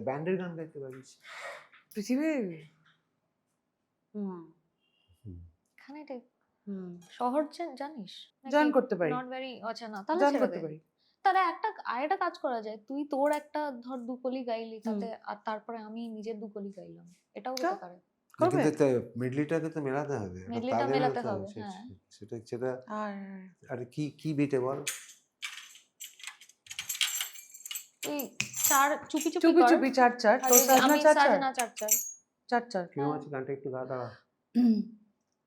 ব্যান্ডের গান গাইতে পারিস। পৃথিবীর এখানে শহর জানিস? জয়েন করতে পারি, নট ভেরি, আচ্ছা না তাহলে জয়েন ছেড়ে করতে দে। পারি। তাহলে আরেকটা কাজ করা যায়, তুই তোর একটা ধর দুকলি গাইলি তাতে, আর তারপরে আমি নিজের দুকলি গাইলাম, এটাও হতে পারে। কিন্তু মিডলিটাকে তো মেলাতে হবে, মিডলিটা মেলাতে হবে, হ্যাঁ। সেটা আর কি বিটে বল? এই চার চুপি চুপি চুপি চার চার, তো সাজনা চার চার চার চার। কেমন আছে গানটা? একটু গা দাঁড়া।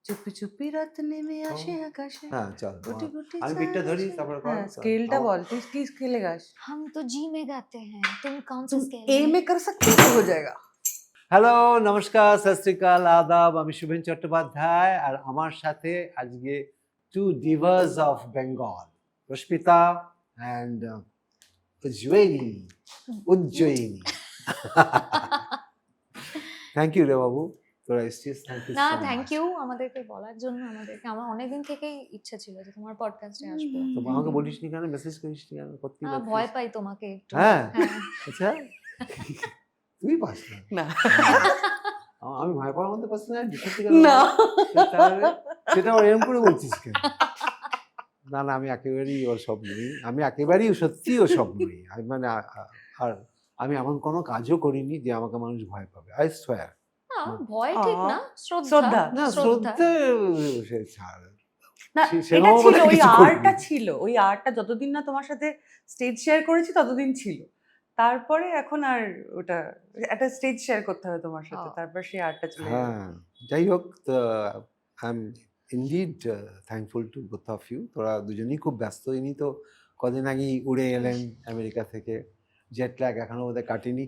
চুপি চুপি রাত নেমে আসে আকাশে। হ্যাঁ চল, গুটি গুটি আমি বিটটা ধরি তারপর কর। স্কেলটা বল, তুই কি স্কেলে গাস? हम तो जी में गाते हैं, तुम कौन सा स्केल ए में कर सकते हो, हो जाएगा। হ্যালো, নমস্কার, সত শ্রী আকাল, আদাব। আমি শুভেন চট্টোপাধ্যায়, আর আমার সাথে আজকে two divas of Bengal, Rashmita and Ujjayini. Thank you রে বাবু, তোরা এসেছিস। না, থ্যাংক ইউ আমাদেরকে বলার জন্য। আমার অনেকদিন থেকেই ইচ্ছা ছিল যে তোমার পডকাস্টে আসবো। তো আমাকে বলিসনি কেন, মেসেজ করিসনি কেন? করতে ভয় পাই তোমাকে একটু। হ্যাঁ আচ্ছা, তুই পাস না? আমি ভয় পাওয়ার মধ্যে পাস না? না, সেটা ওর এরকম করে বলছিস কেন? না না, আমি একেবারেই ওর সব নই, আমি একেবারেই সত্যি ওর সব নই। আমি মানে আর আমি এমন কোনো কাজও করিনি যে আমাকে মানুষ ভয় পাবে। I swear. ভয় ঠিক না, শ্রদ্ধা। না, শ্রদ্ধা সে ছাড়। না, এটা ছিল, ওই আর্টটা ছিল, ওই আর্টটা যতদিন না তোমার সাথে স্টেজ শেয়ার করেছি ততদিন ছিল। তারপরে এখন আর ওটা একটা স্টেজ শেয়ার করতে হবে তোমার সাথে, তারপর সেই আর্টটা চলে যাবে। হ্যাঁ, যাই হোক, I am indeed thankful to both of you. তোরা দুজনেই খুব ব্যস্ত। ইনি তো কদিন আগেই উড়ে এলেন আমেরিকা থেকে, জেট ল্যাগ এখনো ওদের কাটেনি।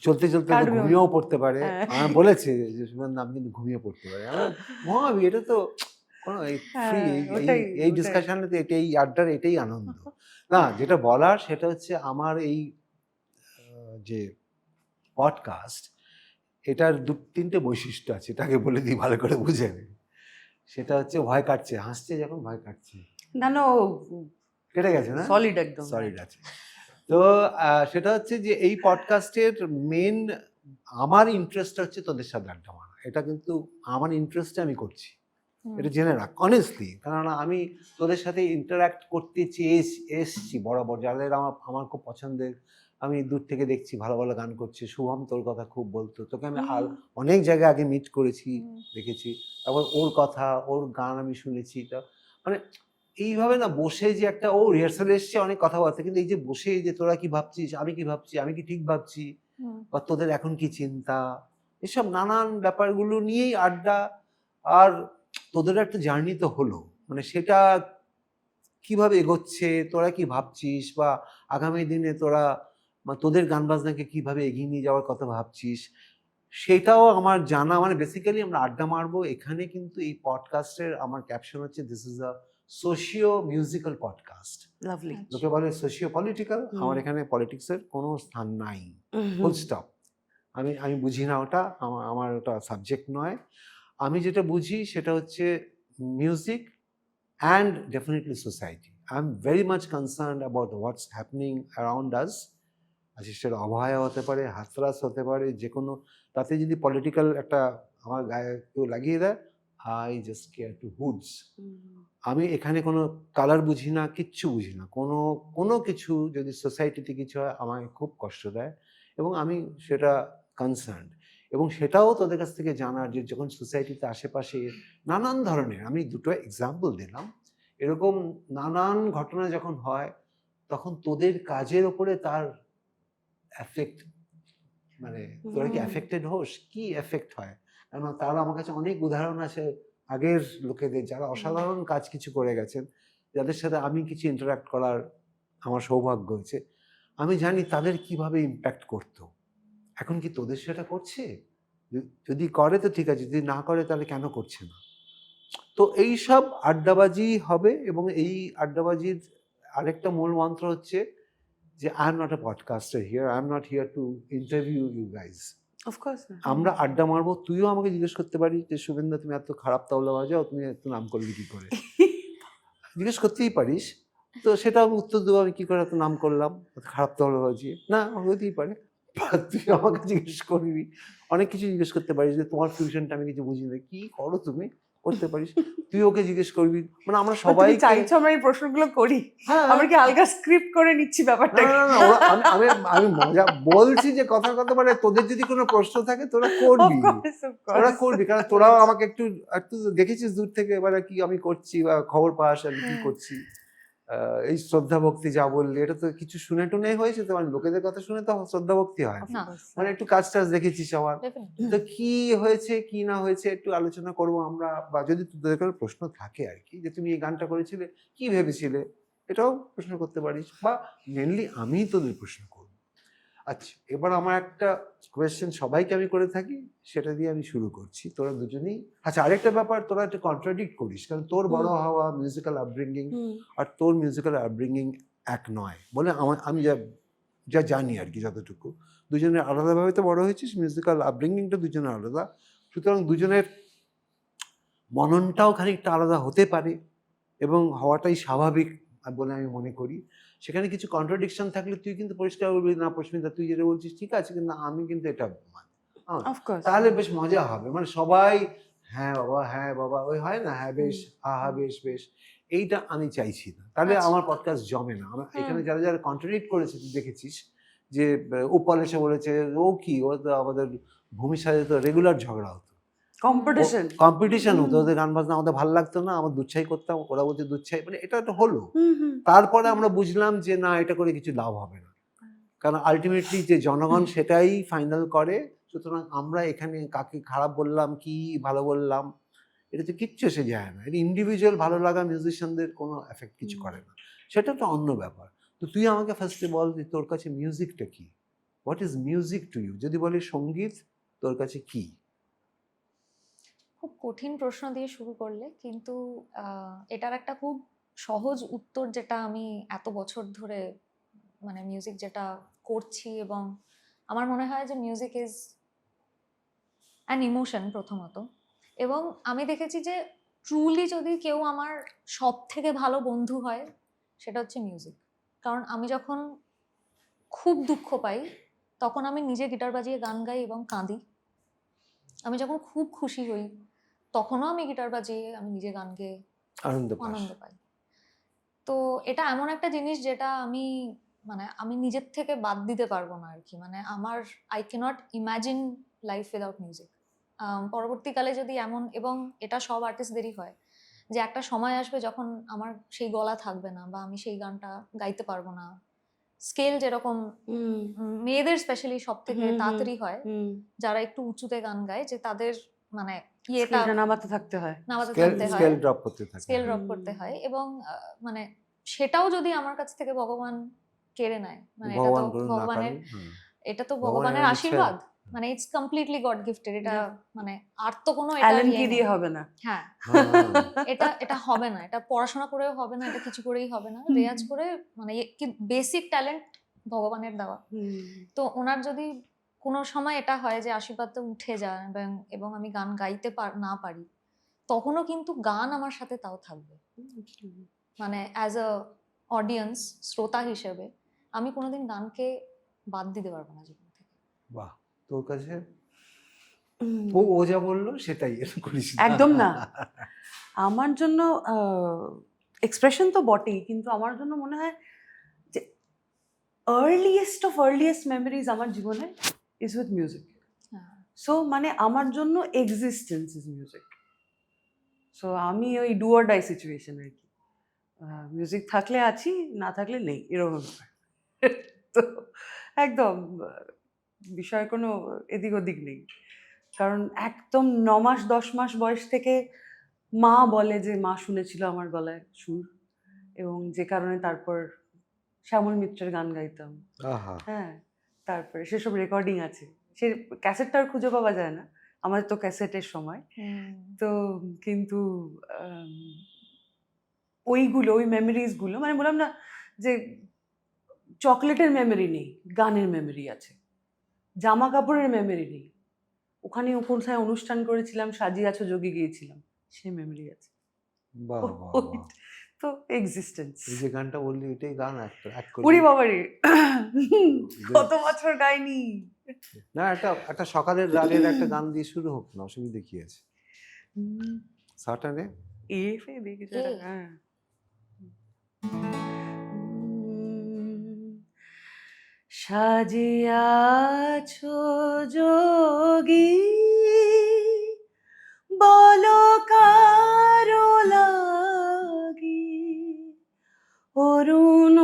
চলতে চলতে ঘুমিয়েও পড়তে পারে। আমার বলেছে যে সুমন আমি কিন্তু ঘুমিয়ে পড়তে পারি। আমার ঘুমাবি, এটা তো কোনো ফ্রি, এই ডিসকাশনে তো এটাই আড্ডার, এটাই আনন্দ। না, যেটা বলার সেটা হচ্ছে আমার এই যে পডকাস্ট, এটার 2-3টে বৈশিষ্ট্য আছে, এটাকে বলে দিই ভালো করে বুঝে নে। সেটা হচ্ছে ভয় কাটছে, হাসছে যখন ভয় কাটছে। না না, কেটে গেছে না? সলিড, একদম সলিড আছে। তো সেটা হচ্ছে যে এই পডকাস্টের মেন আমার ইন্টারেস্ট হচ্ছে তোদের সাথে আড্ডা মারা। এটা কিন্তু আমার ইন্টারেস্টে আমি করছি, এটা জেনে রাখ অনেস্টলি। কারণ আমি তোদের সাথে ইন্টারাক্ট করতে এসছি বরাবর, যাদের আমার খুব পছন্দের। আমি দূর থেকে দেখছি ভালো ভালো গান করছে। শুভম তোর কথা খুব বলতো, তোকে আমি অনেক জায়গায় আগে মিট করেছি, দেখেছি। তারপর ওর কথা, ওর গান আমি শুনেছি। তা মানে এইভাবে না বসে যে একটা রিহার্সালে এসছে অনেক কথাবার্তা, কিন্তু এই যে বসে যে তোরা কি ভাবছিস, আমি কি ভাবছি, আমি কি ঠিক ভাবছি, বা তোদের এখন কি চিন্তা, এসব নানান ব্যাপারগুলো নিয়েই আড্ডা। আর তোদের একটা জার্নি তো হলো, মানে সেটা কিভাবে এগোচ্ছে, তোরা কি ভাবছিস, বা আগামী দিনে তোরা তোদের গান বাজনাকে কিভাবে এগিয়ে নিয়ে যাওয়ার কথা ভাবছিস, সেটাও আমার জানা। মানে বেসিক্যালি আমরা আড্ডা মারবো এখানে, কিন্তু এই পডকাস্টের আমার ক্যাপশন হচ্ছে this is a socio musical podcast. Lovely. লোকে বলে সোশিও পলিটিক্যাল, আমার এখানে পলিটিক্সের কোনো স্থান নাই, ফুল স্টপ। আমি বুঝি না ওটা, আমার ওটা সাবজেক্ট নয়। আমি যেটা বুঝি সেটা হচ্ছে music and definitely society. I'm very much concerned about what's happening around us. সেটা অভয়া হতে পারে, হাতরাস হতে পারে, যে কোনো, তাতে যদি পলিটিক্যাল একটা আমার গায়ে কেউ লাগিয়ে দেয়, আই জাস্ট কেয়ার টু হুডস। আমি এখানে কোনো কালার বুঝি না, কিচ্ছু বুঝি না। কোনো কিছু যদি সোসাইটিতে কিছু হয় আমায় খুব কষ্ট দেয়, এবং আমি সেটা কনসার্ন। এবং সেটাও তোদের কাছ থেকে জানার, যে যখন সোসাইটিতে আশেপাশে নানান ধরনের, আমি দুটো এক্সাম্পল দিলাম, এরকম নানান ঘটনা যখন হয়, তখন তোদের কাজের ওপরে তার এফেক্ট, মানে তোরা কি এফেক্টেড হোস, কি এফেক্ট হয়। কারণ তারা আমার কাছে অনেক উদাহরণ আছে আগের লোকেদের, যারা অসাধারণ কাজ কিছু করে গেছেন, যাদের সাথে আমি কিছু ইন্টারাক্ট করার আমার সৌভাগ্য হয়েছে। আমি জানি তাদের কিভাবে ইম্প্যাক্ট করতো। এখন কি তোদের সেটা করছে? যদি করে তো ঠিক আছে, যদি না করে তাহলে কেন করছে না? তো এই সব আড্ডাবাজি হবে, এবং এই আড্ডাবাজির আরেকটা মূল মন্ত্র হচ্ছে যে I am not a podcaster here, I am not here to interview you guys. Of course আমরা আড্ডা মারবো, তুইও আমাকে জিজ্ঞেস করতে পারিস যে শুভেন্দা তুমি এত খারাপ তবলা বাজাও, তুমি এত নাম করলি কি করে, জিজ্ঞেস করতেই পারিস। তো সেটা আমি উত্তর দেবো, আমি কি করে এত নাম করলাম, খারাপ তবলা বাজিয়ে? না, হতেই পারে। বা তুই আমাকে জিজ্ঞেস করবি, অনেক কিছু জিজ্ঞেস করতে পারিস যে তোমার ফিউশনটা আমি কিছু বুঝি না, কি করো তুমি, করতে পারিস। তুই ওকে জিজ্ঞেস করবি, মানে আমরা সবাই সবাই চাইছো আমরা এই প্রশ্নগুলো করি, হ্যাঁ আমরা কি আলগা স্ক্রিপ্ট করে নিচ্ছি না ব্যাপারটা? না না আমি আমি আমি মজা বলছি যে কথার কথা, মানে তোদের যদি কোনো প্রশ্ন থাকে তোরা করবি, তোরা করবি, কারণ তোরাও আমাকে একটু একটু দেখেছিস দূর থেকে এবারে কি আমি করছি বা খবর পাস আমি কি করছি। এই শ্রদ্ধা ভক্তি যা বললি এটা তো কিছু শুনে টুনে হয়েছে তো, মানে লোকেদের কথা শুনে তো শ্রদ্ধা ভক্তি হয় না, না। মানে একটু কাজ টাজ দেখেছিস আমার, Definitely. তো কি হয়েছে কি না হয়েছে একটু আলোচনা করব আমরা, বা যদি তোদের কোনো প্রশ্ন থাকে আর কি, যে তুমি এই গানটা করেছিলে কি ভেবেছিলে, এটাও প্রশ্ন করতে পারিস, বা মেনলি আমিই তোদের প্রশ্ন করব। আচ্ছা, এবার আমার একটা কোয়েশ্চেন সবাইকে আমি করে থাকি, সেটা দিয়ে আমি শুরু করছি, তোরা দুজনেই। আচ্ছা, আরেকটা ব্যাপার, তোরা একটু কন্ট্রাডিক্ট করিস, কারণ তোর বড় হওয়া, মিউজিক্যাল আপব্রিঙ্গিং আর তোর মিউজিক্যাল আপব্রিঙ্গিং এক নয় বলে আমি যা যা জানি আর কি, যতটুকু দুজনের আলাদাভাবে তো বড় হয়েছিস, মিউজিক্যাল আপব্রিঙ্গিংটা দুজনের আলাদা, সুতরাং দুজনের মননটাও খানিকটা আলাদা হতে পারে এবং হওয়াটাই স্বাভাবিক বলে আমি মনে করি। সেখানে কিছু কন্ট্রাডিকশন থাকলে তুই কিন্তু পরিষ্কার বলবি, না পশ্মিতা তুই যেটা বলছিস ঠিক আছে, কিন্তু আমি কিন্তু এটা মানি, তাহলে বেশ মজা হবে, মানে সবাই হ্যাঁ বাবা ওই হয় না, হ্যাঁ বেশ হা বেশ বেশ, এইটা আমি চাইছি না, তাহলে আচ্ছা। আমার পডকাস্ট জমে না। এখানে যারা যারা কন্ট্রাডিক্ট করেছে তুই দেখেছিস, যে উপল এসে বলেছে ও কি, ও তো আমাদের ভূমির সাথে তো রেগুলার ঝগড়া হতো, কম্পিটিশন হতো, ওদের গান বাজনা আমাদের ভালো লাগতো না, আমার দুচ্ছাই করতাম, ওরা বলছে দুচ্ছাই, মানে এটা তো হলো। তারপরে আমরা বুঝলাম যে না, এটা করে কিছু লাভ হবে না, কারণ আলটিমেটলি যে জনগণ সেটাই ফাইনাল করে, সুতরাং আমরা এখানে কাকে খারাপ বললাম কি ভালো বললাম এটা তো কিচ্ছু এসে যায় না, এটা ইন্ডিভিজুয়াল ভালো লাগা মিউজিশিয়ানদের কোনো এফেক্ট কিছু করে না, সেটা তো অন্য ব্যাপার। তো তুই আমাকে ফার্স্টে বল যে তোর কাছে মিউজিকটা কি, what is music to you, যদি বলি সঙ্গীত তোর কাছে কি? খুব কঠিন প্রশ্ন দিয়ে শুরু করলে, কিন্তু এটার একটা খুব সহজ উত্তর, যেটা আমি এত বছর ধরে মানে মিউজিক যেটা করছি, এবং আমার মনে হয় যে মিউজিক ইজ অ্যান ইমোশন প্রথমত, এবং আমি দেখেছি যে ট্রুলি যদি কেউ আমার সব থেকে ভালো বন্ধু হয় সেটা হচ্ছে মিউজিক। কারণ আমি যখন খুব দুঃখ পাই তখন আমি নিজে গিটার বাজিয়ে গান গাই এবং কাঁদি। আমি যখন খুব খুশি হই তখনও আমি গিটার বাজিয়ে আমি নিজে গান গেয়ে আনন্দ পাই। তো এটা এমন একটা জিনিস যেটা আমি মানে আমি নিজের থেকে বাদ দিতে পারবো না আর কি, মানে আমার I can't imagine life without music. পরবর্তীকালে যদি এমন, এবং এটা সব আর্টিস্টদেরই হয়, যে একটা সময় আসবে যখন আমার সেই গলা থাকবে না, বা আমি সেই গানটা গাইতে পারবো না। স্কেল যেরকম মেয়েদের স্পেশালি সব থেকে তাড়াতাড়ি হয়, যারা একটু উঁচুতে গান গায়, যে তাদের মানে ইয়েটা নামাতে থাকতে হয়, স্কেল ড্রপ করতে হয়, এবং মানে সেটাও যদি আমার কাছ থেকে ভগবান কেড়ে নেয়, মানে এটা তো ভগবানের আশীর্বাদ, মানে ইটস কমপ্লিটলি গড গিফটেড, এটা মানে আর তো কোনো অ্যালেন কি দিয়ে হবে না। হ্যাঁ, এটা হবে না, এটা পড়াশোনা করেও হবে না, এটা কিছু করেই হবে না, রেয়াজ করে, মানে বেসিক ট্যালেন্ট ভগবানের দেওয়া। তো ওনার যদি কোনো সময় এটা হয় যে আশীর্বাদটা উঠে যায় এবং আমি গান গাইতে না পারি, তখনও কিন্তু গান আমার সাথে তাও থাকবে, মানে অ্যাজ আ অডিয়েন্স, শ্রোতা হিসেবে আমি কোনোদিন গানকে বাদ দিতে পারবো না জীবন থেকে। বাহ, তোর কাছে ও যা বললো সেটাই করিস? একদম না, আমার জন্য এক্সপ্রেশন তো বটেই, কিন্তু আমার জন্য মনে হয় যে আর্লিয়েস্ট মেমোরিজ আমার জীবনে ইজ উইথ মিউজিক। সো মানে আমার জন্য এক্সিস্টেন্স ইজ মিউজিক। সো আমি ওই ডু অর ডাই সিচুয়েশন আর কি, মিউজিক থাকলে আছি, না থাকলে নেই, এরকম। তো একদম বিষয় কোনো এদিক ওদিক নেই, কারণ একদম 9 মাস 10 মাস বয়স থেকে মা বলে যে মা শুনেছিল আমার গলায় সুর, এবং যে কারণে তারপর শ্যামল মিত্রের গান গাইতাম। হ্যাঁ, তারপরে সেসব রেকর্ডিং আছে, সে ক্যাসেটটা আর খুঁজে পাওয়া যায় না, আমার তো ক্যাসেটের সময়। তো কিন্তু ওইগুলো, ওই মেমোরিজগুলো, মানে বললাম না যে চকলেটের মেমোরি নেই, গানের মেমোরি আছে, জামা কাপড়ের মেমোরি নেই, ওখানে কোথায় অনুষ্ঠান করেছিলাম, সাজিয়ে আছো যোগী গিয়েছিলাম, সে মেমোরি আছে। তো এক্সিস্টেন্স। এই যে গানটা বললি এটাই গান একটা উড়ি বাবারে, কত বছর গাইনি। না, একটা সকালের রাগের একটা গান দিয়ে শুরু হোক না, অসুবিধা কি আছে? সাটানে এফে দেখেছো এ। হ্যাঁ। সাজিয়াছো যোগী, বলো কারো লাগি, অরুণ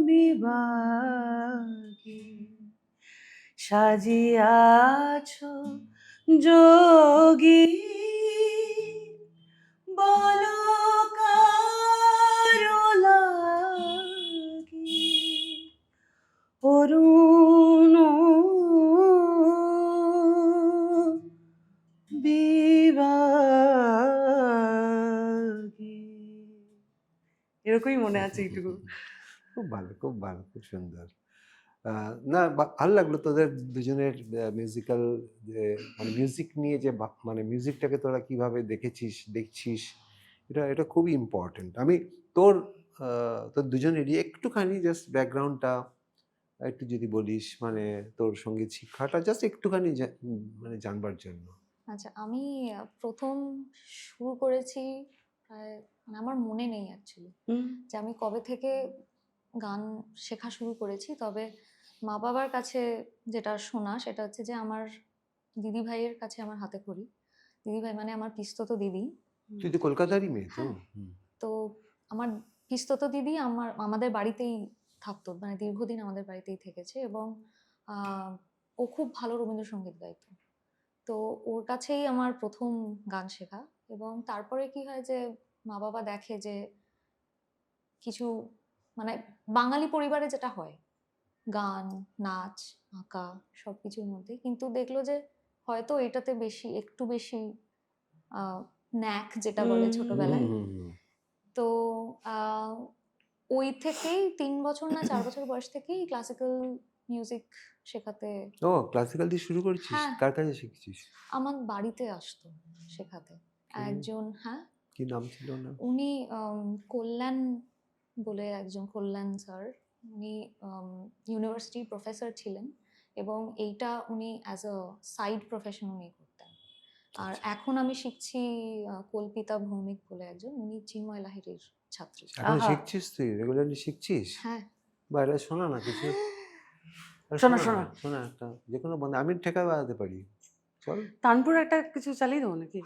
বিভাগী, সাজিয়াছো যোগী, বলো কারো লাগি, অরুণ বিভাগী। এরকমই মনে আছে এইটুকু। খুব ভালো, খুব ভালো, খুব সুন্দর। না, ভালো লাগলো তোদের দুজনের মিউজিক্যাল, মানে মিউজিক নিয়ে যে মানে মিউজিকটাকে তোরা কিভাবে দেখছিস, এটা খুবই ইম্পর্টেন্ট। আমি তোর দুজনেরই একটুখানি জাস্ট ব্যাকগ্রাউন্ডটা একটু যদি বলিস, মানে তোর সঙ্গীত শিক্ষাটা জাস্ট একটুখানি মানে জানবার জন্য। আচ্ছা, আমি প্রথম শুরু করেছি প্রায়, মানে আমার মনে নেই অ্যাকচুয়ালি যে আমি কবে থেকে গান শেখা শুরু করেছি। তবে মা বাবার কাছে যেটা শোনা সেটা হচ্ছে যে আমার দিদি ভাইয়ের কাছে আমার হাতে খড়ি। দিদি ভাই মানে আমার পিস্তত দিদি। তুই তো কলকাতারই মেয়ে তো? হ্যাঁ। তো আমার পিস্তত দিদি আমাদের বাড়িতেই থাকতো, মানে দীর্ঘদিন আমাদের বাড়িতেই থেকেছে, এবং ও খুব ভালো রবীন্দ্রসঙ্গীত গাইতো। তো ওর কাছেই আমার প্রথম গান শেখা। এবং তারপরে কি হয় যে মা বাবা দেখে যে কিছু, মানে বাঙালি পরিবারে যেটা হয়, গান, নাচ, আঁকা সবকিছুর মধ্যে, কিন্তু দেখলো যে হয়তো এটাতে একটু বেশি ন্যাক যেটা বলে ছোটবেলায়। তো ওই থেকেই 3 বছর না 4 বছর বয়স থেকেই ক্লাসিক্যাল মিউজিক শেখাতে। ও, ক্লাসিক্যাল দিয়ে শুরু করেছিস? হ্যাঁ। কার কাছে শিখছিস? আমার বাড়িতে আসতো শেখাতে একজন। হ্যাঁ, কি নাম ছিল না? উনি কল্যাণ বলে একজন, কল্যাণ স্যার। উনি ইউনিভার্সিটি প্রফেসর ছিলেন, এবং এইটা উনি অ্যাজ আ সাইড প্রফেশন উনি করতেন। আর এখন আমি শিখছি কল্পিতা ভৌমিক বলে একজন, উনি চিন্ময় লাহিড়ীর ছাত্রী। এখন শিখছিস? তুই রেগুলারলি শিখছিস? হ্যাঁ। বাইরে শোনা না কিছু। শোনা একটা যে কোনো বন্ধু, আমি ঠেকা বাজাতে পারি। চল তানপুর একটা কিছু চালিয়ে দেবো নাকি?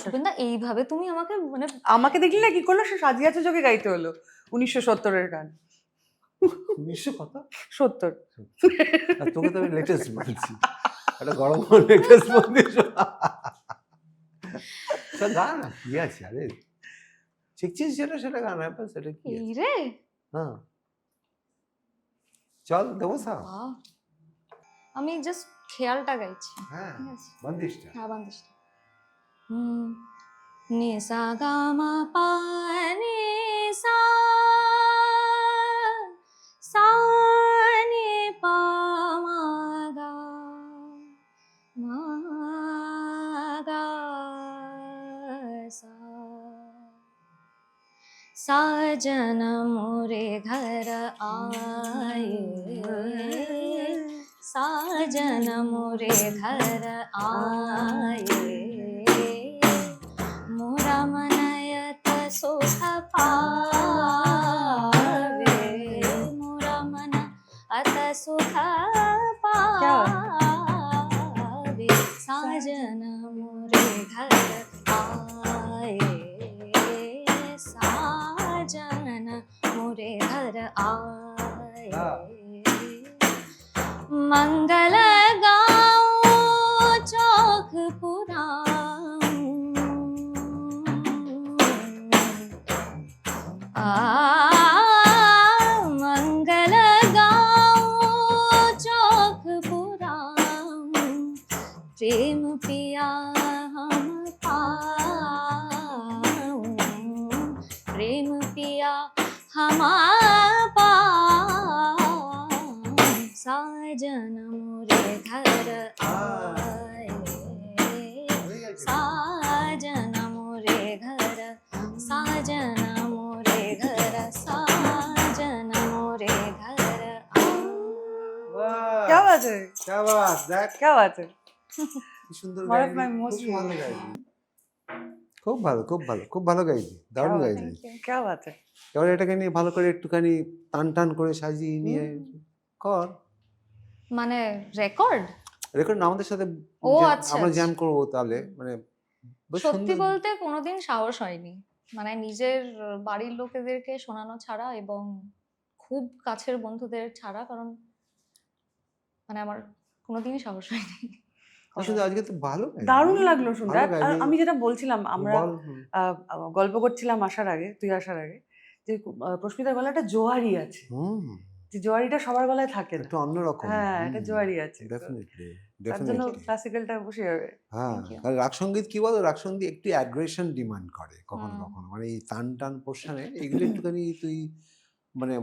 শুভেন্দা, এইভাবে তুমি আমাকে, মানে আমাকে দেখলি না কি করলো, সে সাজিয়াছে যোগে গাইতে হলো 1970-এর গান। 1900 কত? 70। আর তোকে তো আমি লেটেস্ট বলছি, একটা গরম লেটেস্ট বলছিস। গান কি আছে? আরে শিখছিস সেটা গান, সেটা কি এই রে। হ্যাঁ, চল দেবো সা। আমি জাস্ট খেয়ালটা গাইছি। হ্যাঁ, বন্দিশটা। হ্যাঁ, বন্দিশটা। নি সা গা মা পা নি সা, সা নি পা মা গা, মা গা সা। साजन मोरे घर आए, साजन मोरे घर आए, मोरा मनयत सुख पावे, मोरा मन अत सुख पावे, साजन मोरे घर आए, साजन मोरे घर आए, मंगल गाऊं चौक पुराऊं, मंगल गाऊं चौक पुराऊं, प्रेम पिया हम पाऊं, प्रेम पिया हम पाऊं, साजन मोरे घर आए, साजन मोरे घर, साजन क्या बात, দেখ क्या बात है কি সুন্দর One of গাইলি, my most খুব ভালো favorite. গাইলি, খুব ভালো, খুব ভালো, খুব ভালো গাইলি, দারুণ क्या बात গাইলি। Thank you. क्या बात है এবার এটাকে নিয়ে ভালো করে একটুখানি টান টান করে সাজিয়ে নিয়ে কর মানে রেকর্ড? রেকর্ড আমাদের সাথে ও jam- আচ্ছা, আমরা আচ্ছা। জ্যাম করবো তাহলে, মানে বেশ সত্যি সুন্দর। বলতে কোনোদিন সাহস হয়নি, মানে নিজের বাড়ির লোকেদেরকে শোনানো ছাড়া এবং খুব কাছের বন্ধুদের ছাড়া, কারণ মানে আমার কোনোদিনই সাহস হয়নি। আসলে আজকে তো ভালো গাইলি। দারুণ লাগলো শুনতে ভালো আর গাইলি। আমি যেটা বলছিলাম আমরা বল, গল্প করছিলাম আসার আগে, তুই আসার আগে, যে প্রস্মিতার গলাটা জোয়ারি আছে, যে জোয়ারিটা সবার গলায় থাকে না। একটু অন্যরকম। হ্যাঁ, এটা জোয়ারি আছে। তো ডেফিনেটলি, তার জন্য ডেফিনেটলি। ক্লাসিক্যালটা বসে যাবে। হ্যাঁ, Thank you. কারণ রাগ সঙ্গীত কি বলো, রাগ সঙ্গীত একটু অ্যাগ্রেশন ডিমান্ড করে কখনো হুম। কখনো, মানে এই টান টান পোর্শনে এগুলো একটুখানি তুই মানে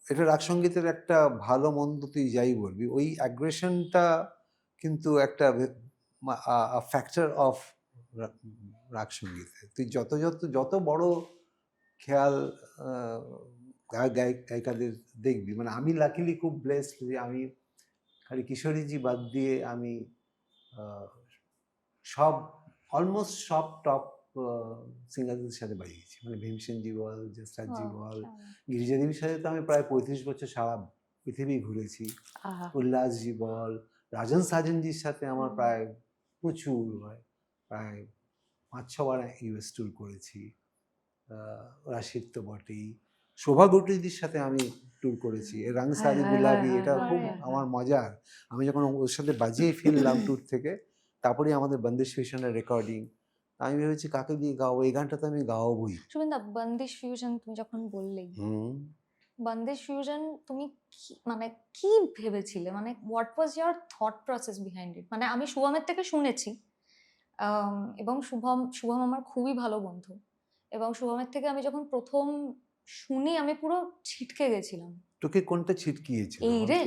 এটা রাগ সঙ্গীতের একটা ভালো মন্দ তুই যাই বলবি, ওই অ্যাগ্রেশনটা কিন্তু একটা ফ্যাক্টর অফ রাগ সঙ্গীতে। তুই যত যত যত বড় খেয়াল গায়িকাদের দেখবি, মানে আমি লাকিলি খুব ব্লেসড যে আমি খালি কিশোরীজি বাদ দিয়ে আমি সব অলমোস্ট সব টপ সিঙ্গারদের সাথে বাজিয়েছি, মানে ভীমসেনজি বল, জসরাজজি বল, গিরিজা দেবীর সাথে তো আমি প্রায় 35 বছর সারা পৃথিবী ঘুরেছি, আহা উল্লাসজি বল, রাজন সাজনজির সাথে আমার প্রায় প্রচুর হয়, প্রায় 5-6 বার ইউএস ট্যুর করেছি, রাশিদ তো বটেই, শোভা গুটিদির সাথে আমি ট্যুর করেছি, রং সারি গুলাবি, এটা খুব আমার মজার। আমি যখন ওর সাথে বাজিয়ে ফিরলাম ট্যুর থেকে, তারপরেই আমাদের বন্দিশ ফিউশনের রেকর্ডিং, আমি ভেবেছি কাকে দিয়ে গাও, এই গানটা তো আমি গাওয়াবই। শুভেন্দা, বন্দিশ ফিউশন তুমি যখন বললেই, বন্দিশ ফিউশন তুমি মানে কি ভেবেছিলে, মানে what was year thought process behind it? মানে আমি শুভমের থেকে শুনেছি, এবং শুভম আমার খুবই ভালো বন্ধু, এবং শুভমের থেকে আমি যখন প্রথম শুনি আমি পুরো ছিটকে গেছিলাম। তোকে কোনটা ছিটকিয়েছিল? এই রে,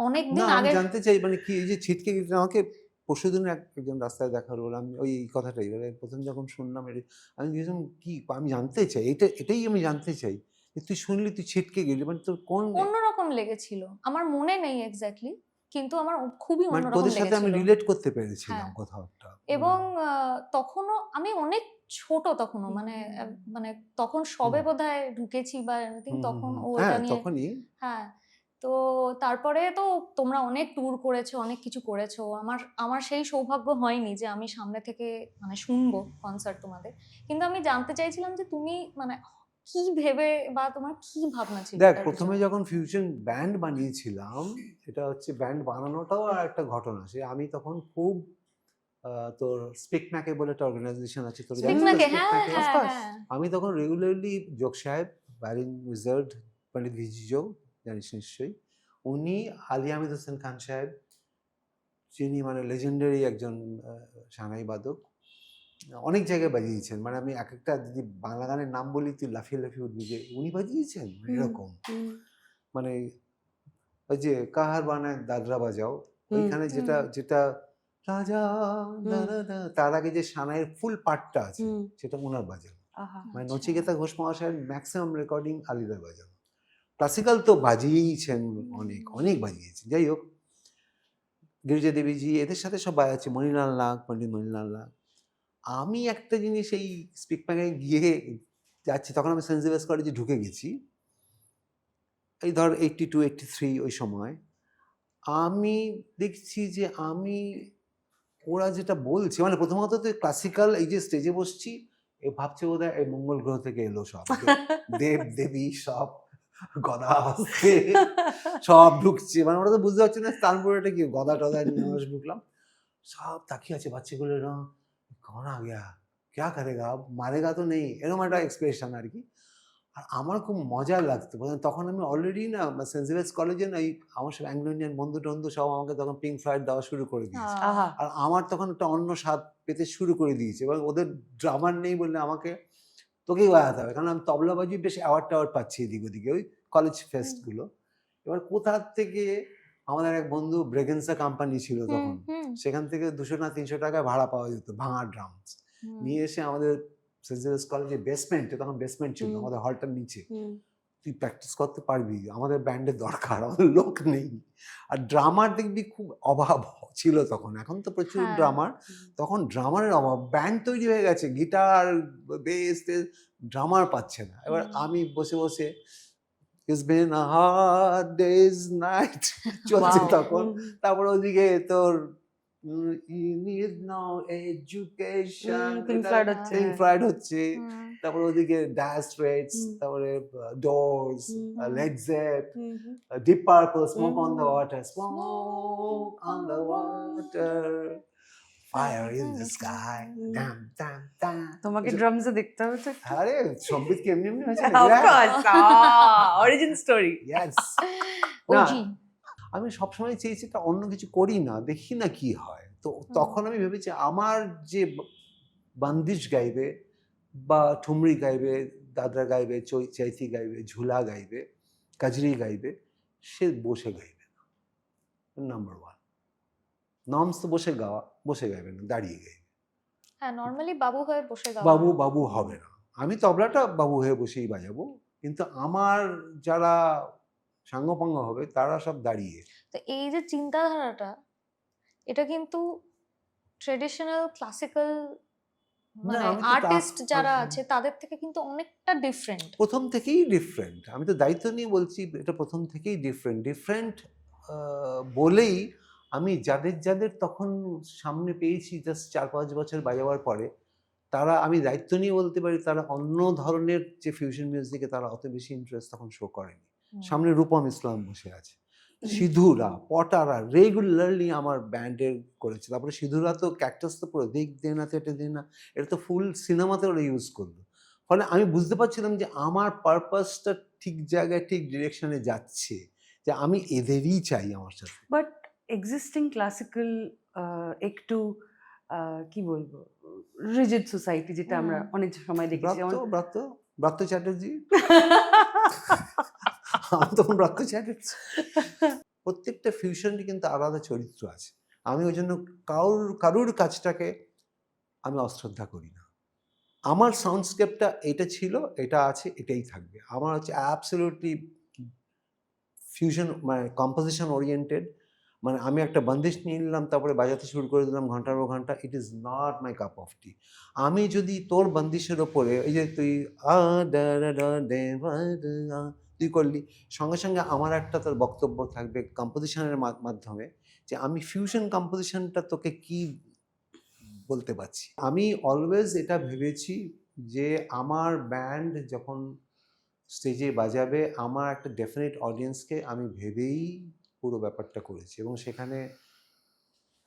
অনেকদিন না আমি আগে। জানতে চাই, মানে কি এই যে ছিটকে গেছিল, আমাকে পরশুদিন একজন রাস্তায় দেখা হলো, আমি ওই কথাটাই প্রথম যখন শুনলাম আমি ভেবেছিলাম কি, আমি জানতে চাই, এটাই আমি জানতে চাই, তুই শুনলি তুই ছিটকে গেলি, মানে তোর কোন, অন্যরকম লেগেছিল, আমার মনে নেই এক্স্যাক্টলি, কিন্তু আমার খুবই মানে অন্যরকম তোদের সাথে আমি লেগেছিল। রিলেট করতে পেরেছিলাম হ্যাঁ। কোথাও একটা। এবং তখনও আমি অনেক ছোট, তখনও মানে মানে তখন সবে বোধহয় ঢুকেছি বা এনিথিং, তখন ও হ্যাঁ এটা নিয়ে। তখনই। হ্যাঁ, তো তারপরে তো তোমরা অনেক ট্যুর করেছো, অনেক কিছু করেছো, আমার সেই সৌভাগ্য হয়নি যে আমি সামনে থেকে মানে শুনবো কনসার্ট তোমাদের, কিন্তু আমি জানতে চাইছিলাম যে তুমি মানে কি ভেবে বা তোমার কি ভাবনা ছিল দেখ, এটার প্রথমে পিছনে? যখন ফিউশন ব্যান্ড বানিয়েছিলাম, এটা হচ্ছে ব্যান্ড বানানোটাও আর একটা ঘটনা, সে আমি তখন খুব তোর স্পিকম্যাকে বলে একটা অর্গানাইজেশন আছে, তোর জানিস তো স্পিকম্যাকে, হ্যাঁ স্পিকম্যাকে? হ্যাঁ course. হ্যাঁ। আমি তখন রেগুলারলি যোগ সাহেব, ভায়োলিন উইজার্ড পণ্ডিত ভিজিজো, জানিস নিশ্চয়ই, উনি আলী আহমেদ হোসেন খান সাহেব, যিনি মানে লেজেন্ডারি একজন সানাই বাদক, অনেক জায়গায় বাজিয়েছেন, মানে আমি এক একটা যদি বাংলা গানের নাম বলি তুই লাফিয়ে লাফিয়ে উঠবি যে উনি বাজিয়েছেন, এরকম। মানে ওই যে কাহার বানায় দাদরা বাজাও, ওইখানে যেটা যেটা রাজা তার আগে যে সানাইয়ের ফুল পার্টটা আছে সেটা ওনার বাজানো, মানে নচিকেতা ঘোষ মহাশয়ের ম্যাক্সিমাম রেকর্ডিং আলিদার বাজানো। ক্লাসিক্যাল তো বাজিয়েইছেন, অনেক অনেক বাজিয়েছেন। যাই হোক, গিরিজা দেবীজি এদের সাথে সব বাজাচ্ছে, মণিলাল নাগ, পণ্ডিত মণিলাল নাগ। আমি একটা জিনিস এই স্পিকম্যাকে গিয়ে যাচ্ছি, তখন আমি সেন্ট জেভিয়ার্স কলেজে ঢুকে গেছি, এই ধর 82-83 ওই সময়। আমি দেখছি যে ওরা যেটা বলছে, মানে প্রথমত তো ক্লাসিক্যাল, এই যে স্টেজে বসছি, এ ভাবছে বোধহয় এই মঙ্গল গ্রহ থেকে এলো সব, দেব দেবী সব গদা হচ্ছে, সব ঢুকছে, মানে ওরা তো বুঝতে পারছে না তানপুরাটা কি, গদা টদা নিয়ে আমরা ঢুকলাম, সব তাকিয়ে আছে বাচ্চাগুলো, এরকম কন আ গয়া, ক্যা করেগা, মারেগা তো নেই, এরকম একটা এক্সপ্রেশন আর কি। আর আমার খুব মজা লাগতো, তখন আমি অলরেডি না সেন্ট জেভিয়ার্স কলেজে না, আমার সব অ্যাংলো ইন্ডিয়ান বন্ধু টন্ধু সব আমাকে তখন পিঙ্ক ফ্লয়েড দেওয়া শুরু করে দিয়েছে, আর আমার তখন একটা অন্য স্বাদ পেতে শুরু করে দিয়েছে, এবং ওদের ড্রামার নেই বললে আমাকে তোকেই বাজাতে হবে, কারণ আমি তবলাবাজি বেশ অ্যাওয়ার্ড টাওয়ার্ড পাচ্ছি এদিক ওদিকে, ওই কলেজ ফেস্টগুলো। এবার কোথা থেকে আমাদের এক বন্ধু ব্রেগেন্সা কোম্পানি ছিল তখন, সেখান থেকে 200 না 300 টাকায় ভাড়া পাওয়া যেত ভাঙা ড্রামস নিয়ে এসে আমাদের সেন্ট জেভিয়ার্স কলেজে বেসমেন্টে, তখন বেসমেন্ট ছিল আমাদের হলটার নিচে, তুই প্র্যাকটিস করতে পারবি, আমাদের ব্যান্ডের দরকার, আমাদের লোক নেই। আর ড্রামার দেখবি খুব অভাব ছিল তখন, এখন তো প্রচুর হ্যাঁ। ড্রামার, তখন ড্রামারের অভাব, ব্যান্ড তৈরি হয়ে গেছে, গিটার বেস, ড্রামার পাচ্ছে না। এবার আমি বসে বসে It's been a hard day's night চলছে Wow. তখন। তারপর ওদিকে তোর you need no education, Pink Floyd হচ্ছে। Pink Floyd হচ্ছে, হুম, তারপর ওদিকে Dire Straits, তারপরে Doors, Led Zeppelin, Deep Purple, Smoke on the Water, Smoke on the Water, Fire in the Sky, dam dam dam। তোমাকে ড্রামসে দেখতে হবে তো আরে সঙ্গীত কি এমনি এমনি হয়েছে অরিজিন স্টোরি। Yes. OG। আমি সবসময় চেয়েছি এটা অন্য কিছু করি না, দেখি না কি হয়। তো তখন আমি ভেবেছি আমার যে বান্দিশ গাইবে বা ঠুমরি গাইবে, দাদরা গাইবে, চৈতি গাইবে, ঝুলা গাইবে, কাজরি গাইবে, সে বসে গাইবে না। নাম্বার ওয়ান, নর্মস তো বসে গাইবে না, দাঁড়িয়ে গাইবে। হ্যাঁ, নর্মালি বাবু হয়ে বসে গাওয়া। বাবু হবে না। আমি তবলাটা বাবু হয়ে বসেই বাজাবো, কিন্তু আমার যারা সাঙ্গপাঙ্গ হবে তারা সব দাঁড়িয়ে। তো এই যে চিন্তাধারাটা, এটা কিন্তু ট্রেডিশনাল ক্লাসিক্যাল মানে আমি তো আর্টিস্ট যারা আছে তাদের থেকে কিন্তু অনেকটা ডিফারেন্ট। প্রথম থেকেই ডিফারেন্ট, আমি তো দায়িত্ব নিয়ে বলছি, এটা প্রথম থেকেই ডিফারেন্ট বলেই আমি যাদের তখন সামনে পেয়েছি জাস্ট 4-5 বছর বাজাবার পরে, তারা, আমি দায়িত্ব নিয়ে বলতে পারি, তারা অন্য ধরনের যে ফিউশন মিউজিকে তারা অত বেশি ইন্টারেস্ট তখন শো করেনি। সামনে রূপম ইসলাম বসে আছে, সিধুরা, পটারা রেগুলারলি আমার ব্যান্ডের করেছে। তারপরে সিধুরা তো ক্যাকটাস তো পুরো দেখ দে না তেটে দে না, এটা তো ফুল সিনেমাতে ওরা ইউজ করলো। ফলে আমি বুঝতে পারছিলাম যে আমার পারপাসটা ঠিক জায়গায় ঠিক ডিরেকশনে যাচ্ছে, যে আমি এদেরই চাই আমার সাথে। বাট এক্সিস্টিং ক্লাসিক্যাল একটু কি বলবো রিজিড সোসাইটি, যেটা আমরা অনেক সময় দেখেছি। ব্রাত্য চ্যাটার্জি, আমার তখন ব্রাত্য চ্যাটার্জি, প্রত্যেকটা ফিউশনই কিন্তু আলাদা চরিত্র আছে। আমি ওই জন্য কারুর কাজটাকে আমি অশ্রদ্ধা করি না। আমার সাউন্ডস্কেপটা এটা ছিল, এটা আছে, এটাই থাকবে। আমার হচ্ছে অ্যাবসলিউটলি ফিউশন, মানে কম্পোজিশন ওরিয়েন্টেড। মানে আমি একটা বন্দিশ নিয়ে নিলাম, তারপরে বাজাতে শুরু করে দিলাম ঘন্টার পর ঘন্টা, it is not my cup of tea. আমি যদি তোর বন্দিশের ওপরে এই যে তুই তুই করলি, সঙ্গে সঙ্গে আমার একটা তোর বক্তব্য থাকবে কম্পোজিশনের মাধ্যমে, যে আমি ফিউশন কম্পোজিশনটা তোকে কি বলতে পারছি। আমি অলওয়েজ এটা ভেবেছি যে আমার ব্যান্ড যখন স্টেজে বাজাবে, আমার একটা ডেফিনেট অডিয়েন্সকে আমি ভেবেই পুরো ব্যাপারটা করেছি, এবং সেখানে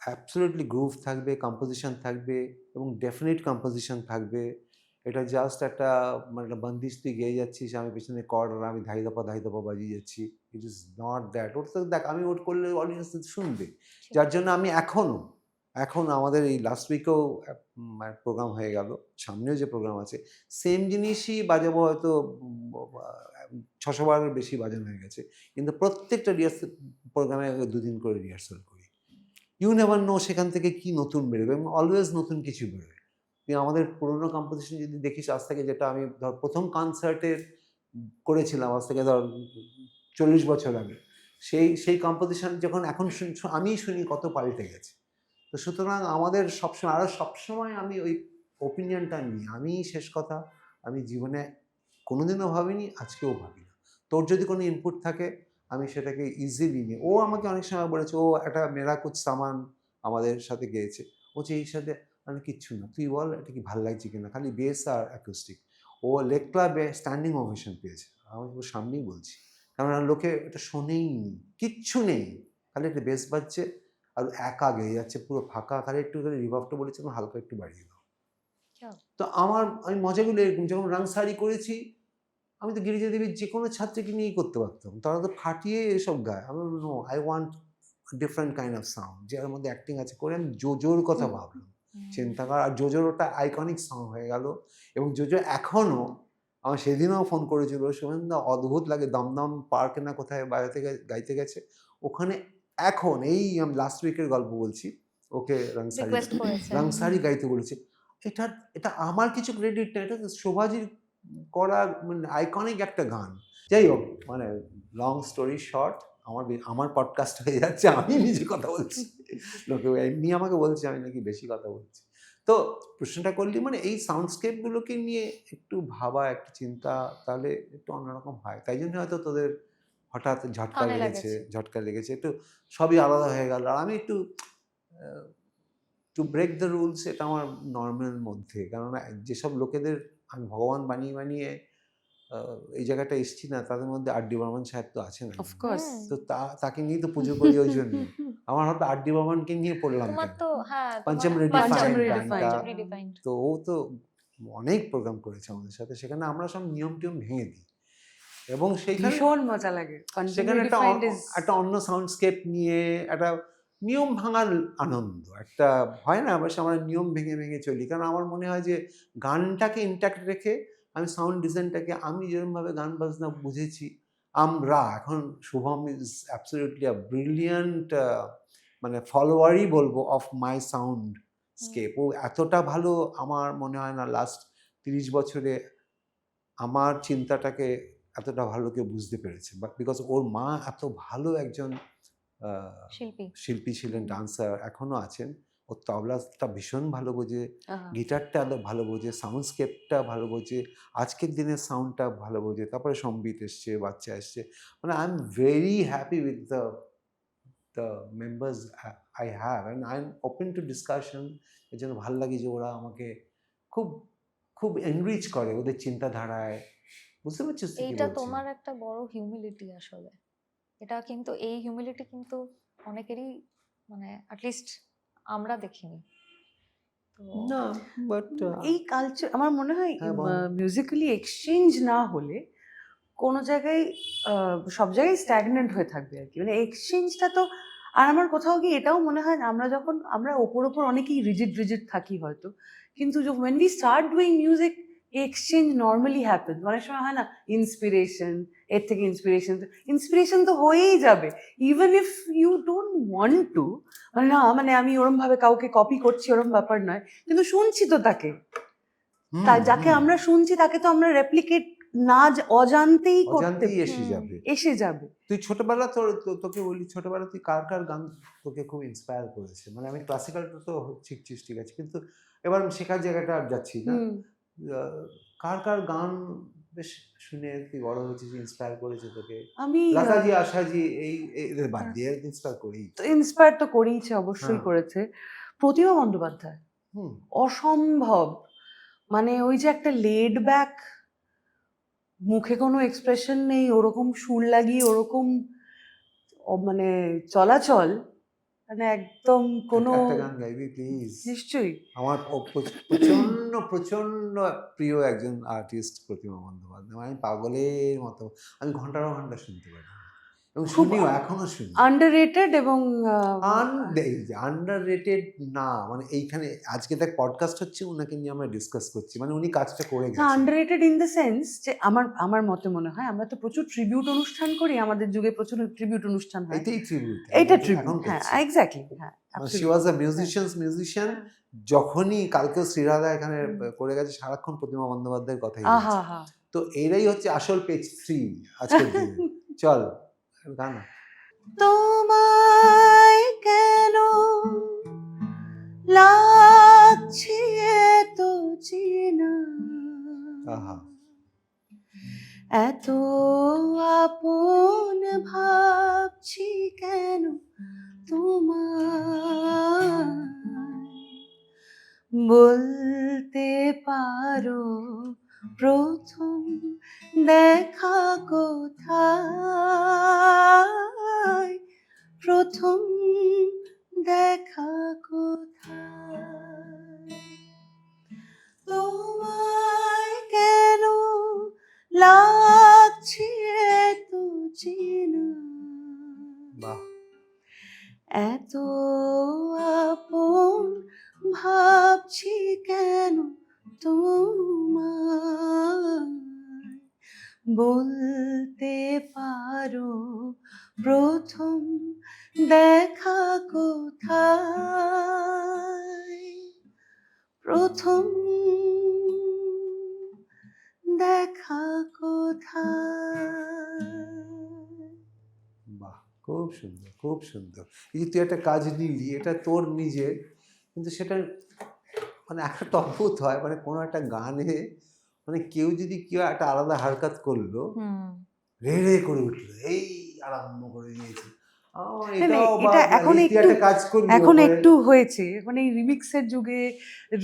অ্যাবসলিউটলি গ্রুভ থাকবে, কম্পোজিশন থাকবে, এবং ডেফিনেট কম্পোজিশন থাকবে। এটা জাস্ট একটা মানে বন্দিশ তুই গেয়ে যাচ্ছিস, আমি পেছনে কর্ড আর আমি ধাই দপা বাজিয়ে যাচ্ছি, ইট ইজ নট দ্যাট। ওটা তো দেখ, আমি ওট করলে অডিয়েন্স শুনবে, যার জন্য আমি এখন আমাদের এই লাস্ট উইকেও প্রোগ্রাম হয়ে গেল, সামনেও যে প্রোগ্রাম আছে সেম জিনিসই বাজাবো, হয়তো 600 বারের বেশি বাজানো হয়ে গেছে, কিন্তু প্রত্যেকটা রিহার্সাল প্রোগ্রামে 2 দিন করে রিহার্সাল করি। ইউ নেভার নো সেখান থেকে কি নতুন বেরোবে, এবং অলওয়েজ নতুন কিছু বেরোবে। তুই আমাদের পুরোনো কম্পোজিশন যদি দেখিস, আজ থেকে, যেটা আমি ধর প্রথম কনসার্টের করেছিলাম আজ থেকে ধর 40 বছর আগে, সেই কম্পোজিশন যখন এখন আমি শুনি কত পাল্টে গেছে। তো সুতরাং আমাদের সবসময় আমি ওই ওপিনিয়নটা নিই। আমি শেষ কথা, আমি জীবনে কোনোদিনও ভাবিনি, আজকেও ভাবি না। তোর যদি কোনো ইনপুট থাকে আমি সেটাকে ইজিলি নিই। ও আমাকে অনেক সময় বলেছে, ও একটা মেরা কুছ সামান আমাদের সাথে গেয়েছে, ও যে এই সাথে মানে কিচ্ছু না, তুই বল এটা কি ভালো লাগছে কিনা, খালি বেস আর অ্যাকুস্টিক। ও লেক ক্লাবে স্ট্যান্ডিং ওভেশন পেয়েছে, আমি ওর সামনেই বলছি, কারণ লোকে এটা শোনেই নি, কিচ্ছু নেই, খালি একটা বেস বাজছে আর একা গেয়ে যাচ্ছে পুরো ফাঁকা, খালি একটু রিভার্বটা বলেছে হালকা একটু বাড়িয়ে দাও। তো আমি মজাগুলো এরকম, যখন রং শাড়ি করেছি, আমি তো গিরিজা দেবীর যে কোনো ছাত্রীকে নিয়েই করতে পারতাম, তারা তো ফাটিয়ে এসব গায়। আমি no, I want different kind of sound, যার মধ্যে অ্যাক্টিং আছে করে। আমি জোজোর কথা ভাবলাম, চিন্তা কর, আর জোজোর ওটা আইকনিক সং হয়ে গেল। এবং জোজো এখনও, আমার সেদিনও ফোন করেছিল, শুভেন্দা অদ্ভুত লাগে, দমদম পার্কে না কোথায় বাজাতে গাইতে গেছে, ওখানে এখন এই লাস্ট উইকের গল্প বলছি, ওকে রংসারি গাইতে বলেছে। এটা আমার কিছু ক্রেডিট না, এটা শোভাজির করা মানে আইকনিক একটা গান। যাই হোক, মানে লং স্টোরি শর্ট, আমার পডকাস্ট হয়ে যাচ্ছে, আমি নিজে কথা বলছি, লোকে এমনি আমাকে বলছে আমি নাকি বেশি কথা বলছি। তো প্রশ্নটা করলি মানে এই সাউন্ডস্কেপগুলোকে নিয়ে একটু ভাবা, একটু চিন্তা, তাহলে একটু অন্যরকম হয়। তাই জন্য হয়তো তোদের হঠাৎ কানে লেগেছে। ঝটকা লেগেছে, একটু সবই আলাদা হয়ে গেল। আর আমি একটু টু ব্রেক দ্য রুলস, এটা আমার নর্মাল মধ্যে, কেননা যেসব লোকেদের আমি ভগবান বানিয়ে বানিয়ে এই জায়গাটা এসছি না, তাদের মধ্যে আর ডি বর্মন সাহেব তো আছেন। অফকোর্স। তো তাকে নিয়ে তো পুজো করি ওই জন্য। আমার হয়তো আর ডি বর্মনকে নিয়ে পড়লাম তোমার কেন? তো হ্যাঁ পঞ্চম তোমার রিডিফাইন্ড পঞ্চম গানটা, রিডিফাইন্ড। রিডিফাইন্ড। তো ও তো অনেক প্রোগ্রাম করেছে আমাদের সাথে, সেখানে আমরা সব নিয়ম টিয়ম ভেঙে দিই, এবং সেইখানে ভীষণ মজা লাগে। পঞ্চম সেখানে রিডিফাইন্ড ইজ একটা অন্য সাউন্ডস্কেপ নিয়ে একটা নিয়ম ভাঙার আনন্দ একটা হয় না, অবশ্য আমরা নিয়ম ভেঙে ভেঙে চলি, কারণ আমার মনে হয় যে গানটাকে ইন্ট্যাক্ট রেখে আমি সাউন্ড ডিজাইনটাকে, আমি যেরকমভাবে গান বাজনা বুঝেছি আমরা এখন, Shubham is absolutely a brilliant মানে ফলোয়ারই বলবো অফ মাই সাউন্ড স্কেপ। ও এতটা ভালো আমার মনে হয় না লাস্ট 30 বছরে আমার চিন্তাটাকে এতটা ভালো কেউ বুঝতে পেরেছে, বাট বিকজ ওর মা এত ভালো একজন শিল্পী। শিল্পী ছিলেন, ডান্সার, এখনো আছেন। ওর তবলাটা ভীষণ ভালো বোঝে, আহা। গিটারটা ভালো বোঝে, সাউন্ডস্কেপটা ভালো বোঝে, আজকের দিনের সাউন্ডটা ভালো বোঝে, তারপরে সম্বিত এসছে, বাচ্চা এসছে, মানে I am very happy with the members I have, and I am open to discussion. এর জন্য ভালো লাগে যে ওরা আমাকে খুব খুব এনরিচ করে ওদের চিন্তাধারায়। বুঝতে পারছিস তো কি এইটা বলছি? তোমার একটা বড় হিউমিলিটি আসলে। এটা কিন্তু এই হিউমিলিটি কিন্তু অনেকেরই মানে অ্যাটলিস্ট আমরা দেখিনি। তো না, বাট এই কালচার আমার মনে হয় হ্যাঁ, বল। মিউজিক্যালি এক্সচেঞ্জ না হলে কোনো জায়গায় সব জায়গায় স্ট্যাগনেন্ট হয়ে থাকবে আর কি, মানে এক্সচেঞ্জটা তো। আর আমার কোথাও গিয়ে এটাও মনে হয় আমরা ওপর অনেকেই রিজিড থাকি হয়তো, কিন্তু when we start doing music, exchange normally happens. অনেক সময় হয় না, ইন্সপিরেশন, এর থেকে ইন্সপিরেশন তো হয়েই যাবে, even if you don't want to. মানে না, মানে আমি ওরম ভাবে কাউকে কপি করছি ওরম ব্যাপার নয়, কিন্তু শুনছি তো তাকে, যাকে আমরা শুনছি তাকে তো আমরা রেপ্লিকেট না অজান্তেই করতে এসে যাবে। এসে যাবে। তুই ছোটবেলা তোকে বলি, ছোটবেলা তুই কার গান তোকে খুব ইন্সপায়ার করেছে? মানে আমি ক্লাসিক্যালটা তো শিখছিস, ঠিক আছে, কিন্তু এবার আমি শেখার জায়গাটা আর যাচ্ছি না। কার গান বেশ শুনে তুই বড় হয়েছিস, ইন্সপায়ার করেছে তোকে? আমি লতাজি, আশাজি, এদের বাদ দিয়ে ইন্সপায়ার করি। ইন্সপায়ার তো করেইছে, অবশ্যই হ্যাঁ। করেছে। প্রতিমা বন্দ্যোপাধ্যায় অসম্ভব, মানে ওই যে একটা লেড ব্যাক, মুখে কোনো এক্সপ্রেশন নেই, ওরকম সুর লাগিয়ে ওরকম মানে চলাচল, মানে একদম কোনো। একটা গান গাইবি প্লিজ? নিশ্চয়ই। আমার প্রচন্ড প্রচন্ড প্রিয় একজন আর্টিস্ট প্রতিমা বন্দ্যোপাধ্যায়, আমি পাগলের মতো, আমি ঘন্টার ঘন্টা শুনতে পারি, এবং শুনিও, এখনো শুনি। আন্ডাররেটেড এবং আন্ডাররেটেড না, মানে এইখানে আজকে দেখ পডকাস্ট হচ্ছে, ওনাকে নিয়ে আমরা ডিসকাস করছি, মানে উনি কাজটা করে গেছেন। আন্ডাররেটেড ইন দ্য সেন্স যে আমার মতে মনে হয় আমরা তো প্রচুর ট্রিবিউট অনুষ্ঠান করি, আমাদের যুগে প্রচুর ট্রিবিউট অনুষ্ঠান হয়। এটাই ট্রিবিউট, এইটা ট্রিবিউট, হ্যাঁ এক্স্যাক্টলি, হ্যাঁ শি ওয়াজ আ মিউজিশিয়ান। যখনই কালকেও শ্রীরাধা এখানে করে গেছে, সারাক্ষণ প্রতিমা বন্দ্যোপাধ্যায়ের কথাই বলছে। আহা, তো এরাই হচ্ছে আসল পেজ 3 আজকের দিনে। চল গান। তোমায় কেন লাগছে এত চেনা, আহা, এত আপন ভাবছি কেন তোমায়, বলতে পারো প্রথম দেখা কোথায়, প্রথম দেখা কোথায়, তোমায় কেন লাগছে এত চেনা, বাহ, এত আপন ভাবছি কেন তোমায়, বলতে পারো প্রথম দেখা কোথায়, প্রথম দেখা সুন্দর, খুব সুন্দর। এই যে তুই একটা কাজ নিলি, এটা তোর নিজের, কিন্তু সেটা মানে একটা অদ্ভুত হয়, মানে কোনো একটা গানে মানে কেউ যদি কেউ একটা আলাদা হারকাত করলো, রে রে করে উঠলো, এই আরম্ভ করে দিয়েছে। এটাও বা এটা এখন তুই একটু একটা কাজ করলি এখন ওপরে, একটু হয়েছে, মানে এই রিমিক্সের যুগে,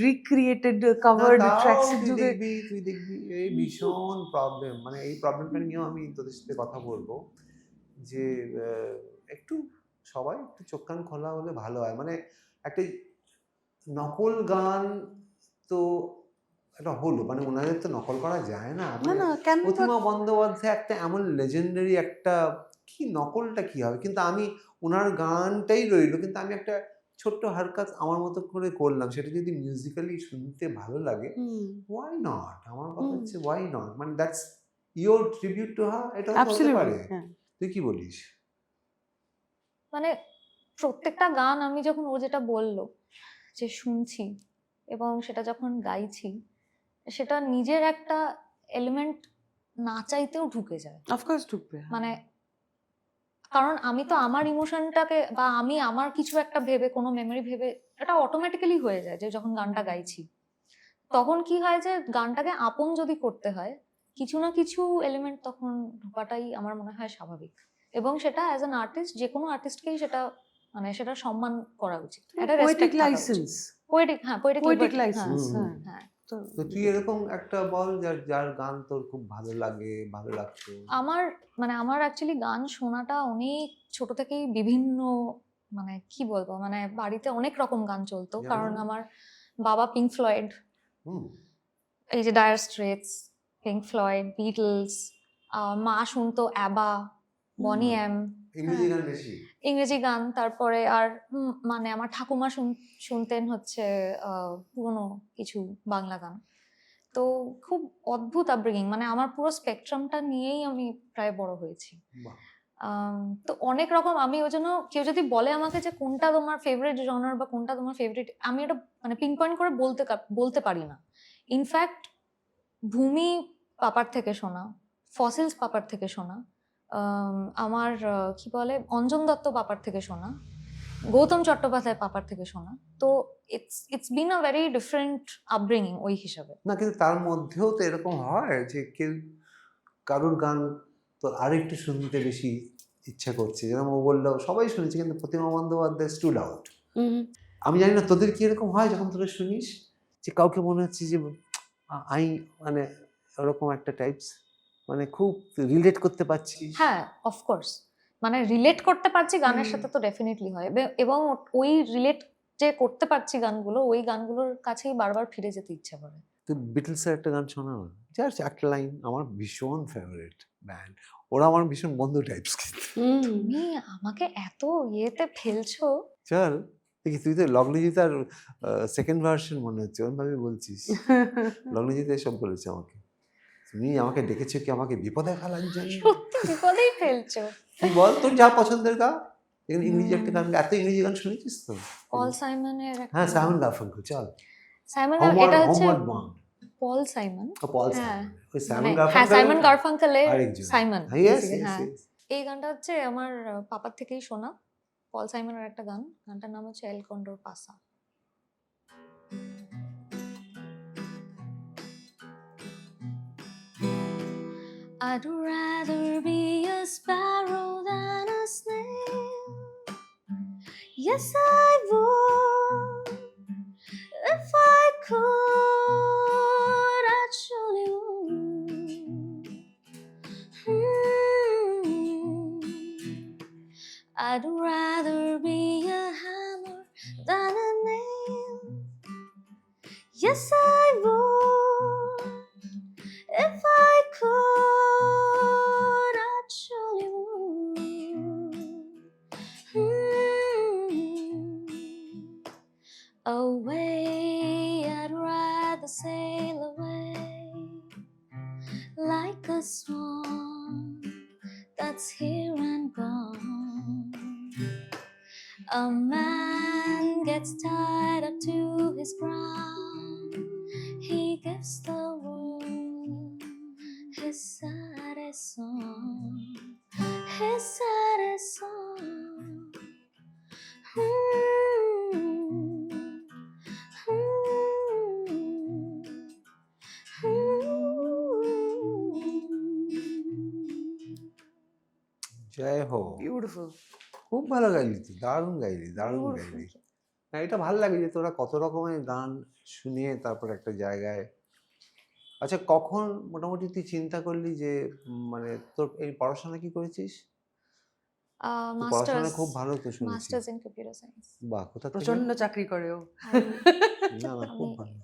রিক্রিয়েটেড না কভার্ড তাও ট্র্যাকসের তুই যুগে। দেখবি এই ভীষণ প্রবলেম, মানে এই প্রবলেমটা নিয়েও আমি তোদের সাথে কথা বলবো যে একটু সবাই একটু চোখ কান খোলা হলে ভালো হয়। মানে একটা নকল গান তো এটা হলো, মানে ওনাদের তো নকল করা যায় না। না মানে না কেন বা- প্রতিমা বন্দ্যোপাধ্যায় একটা এমন লেজেন্ডারি একটা, কি নকলটা কি হবে, কিন্তু আমি ওনার গানটাই রইলো, কিন্তু আমি একটা ছোট্ট হারকাত আমার মতো করে করলাম, সেটা যদি মিউজিক্যালি শুনতে ভালো লাগে, হুম, ওয়াই নট, আমার কথা হুম, হচ্ছে ওয়াই নট, মানে that's your tribute to her, এটাও তো হতে absolutely, পারে। হ্যাঁ। তুই কি বলিস? মানে প্রত্যেকটা গান আমি যখন ও যেটা বললো যে শুনছি এবং সেটা যখন গাইছি, সেটা নিজের একটা এলিমেন্ট না চাইতেও ঢুকে যায়। অফকোর্স ঢুকবে, হ্যাঁ। মানে কারণ আমি তো আমার ইমোশনটাকে বা আমি আমার কিছু একটা ভেবে, কোনো মেমরি ভেবে, এটা অটোমেটিক্যালি হয়ে যায় যে যখন গানটা গাইছি। তখন কি হয় যে গানটাকে আপন যদি করতে হয়, কিছু না কিছু এলিমেন্ট তখন ঢোকাটাই আমার মনে হয় স্বাভাবিক। এবং সেটা অ্যাজ অ্যান আর্টিস্ট, যে কোনো আর্টিস্টকেই সেটা মানে সেটা সম্মান করা উচিত, একটা পোয়েটিক রেসপেক্ট থাকা উচিত। লাইসেন্স, পোয়েটিক, হ্যাঁ, পোয়েটিক পোয়েটিক লিবার্টি, হ্যাঁ লাইসেন্স, হুম। হ্যাঁ। হ্যাঁ। তো তো তুই এরকম একটা বল যার গান তোর খুব ভালো লাগে, ভালো লাগতো। আমার অ্যাকচুয়ালি গান শোনাটা অনেক ছোট থেকেই বিভিন্ন, মানে কি বলবো, মানে বাড়িতে অনেক রকম গান চলতো। যেমন? কারণ আমার বাবা পিঙ্ক ফ্লয়েড, হুম, এই যে ডায়ার স্ট্রেটস, পিঙ্ক ফ্লয়েড, বিটলস, মা শুনতো অ্যাবা, বনি এম, ইংরেজি গান বেশি। ইংরেজি গান। তারপরে আর মানে আমার ঠাকুমা শুনতেন হচ্ছে পুরনো কিছু বাংলা গান। তো খুব অদ্ভুত আপব্রিঙ্গিং, মানে আমার পুরো স্পেকট্রামটা নিয়েই আমি প্রায় বড় হয়েছি। বাহ। তো অনেক রকম, আমি ওই জন্য কেউ যদি বলে আমাকে যে কোনটা তোমার ফেভারিট জনার বা কোনটা তোমার ফেভারিট, আমি এটা মানে পিন পয়েন্ট করে বলতে পারি না। ইনফ্যাক্ট ভূমি পাপার থেকে শোনা, ফসিলস পাপার থেকে শোনা, আমার কি বলে অঞ্জন দত্ত পাপার থেকে শোনা, গৌতম চট্টোপাধ্যায় পাপার থেকে শোনা। তো it's been a very different upbringing ওই হিসাবে। না কিন্তু তার মধ্যেও তো এরকম হয় যে কেউ কারুর গান তো আরেকটু শুনতে বেশি ইচ্ছা করছে, যেরকম ও বললো সবাই শুনেছে কিন্তু প্রতিমা বন্দ্যোপাধ্যায় স্টুড আউট। আমি জানি না তোদের কি এরকম হয় যখন তোরা শুনিস, যে কাউকে মনে হচ্ছে যে আই মানে ওরকম একটা টাইপস, মানে খুব রিলেট করতে পারছি। হ্যাঁ, অফকোর্স, মানে রিলেট করতে পারছি গানের সাথে তো ডেফিনেটলি হয়। এবং ওই রিলেট যে করতে পারছি গানগুলো, ওই গানগুলোর কাছেই বারবার ফিরে যেতে ইচ্ছা করে। তো বিটলসের একটা গান শোনা না, জাস্ট একটা লাইন, আমার ভীষণ ফেভারিট ব্যান্ড, ওরা আমার ভীষণ বন্ধু টাইপস। তুমি আমাকে এত ইয়েতে ফেলছো। চল দেখি, তুই তো লগ্নজিতার সেকেন্ড ভার্সন মনে হচ্ছে, ওরভাবে বলছিস। লগ্নজিতা এসব বলেছে আমাকে, তুমি আমাকে ডেকেছো কি আমাকে বিপদে ফেলার জন্য? সত্যি বিপদেই ফেলছো। তুই বল তোর যা পছন্দের গা, এখানে ইংরেজি একটা গান, এত ইংরেজি গান শুনেছিস তো? পল সাইমনের হ্যাঁ, সাইমন গারফাঙ্কেল, চল। সাইমন, হোমওয়ার্ড এটা হচ্ছে হোমওয়ার্ড বাউন্ড। পল সাইমন। পল হ্যাঁ, সাইমন, ওই মানে সাইমন হ্যাঁ, গারফাঙ্কেল সাইমন গারফাঙ্কেলের আরেকজন। সাইমন। Yes, basically, yes, হ্যাঁ। yes. এই গানটা হচ্ছে আমার পাপার থেকেই শোনা, পল সাইমনের একটা গান। গানটার নাম হচ্ছে এল condor পাসা। I'd rather be a sparrow than a snail. Yes, I would. If I could, I surely would. I'd rather be a hammer than a nail. Yes, I would. If I could, I surely would. Away, I'd rather sail away like a swan that's here and gone. A man gets tied up to his ground. He gives the world his saddest song, his saddest song. জয় হো। Beautiful. খুব ভালো গাইলি তুই, দারুণ গাইলি, দারুণ গাইলি। না, এটা ভালো লাগে যে তোরা কত রকমের গান শুনিয়ে তারপর একটা জায়গায়। আচ্ছা, কখন মোটামুটি তুই চিন্তা করলি যে মানে তোর এই পড়াশোনা কি করেছিস? তুই মাস্টার্স পড়াশোনায় খুব ভালো তো শুনেছি। Masters in computer science. বাহ, কোথা থেকে? প্রচন্ড চাকরি করেও। না না, খুব আমি ভালো।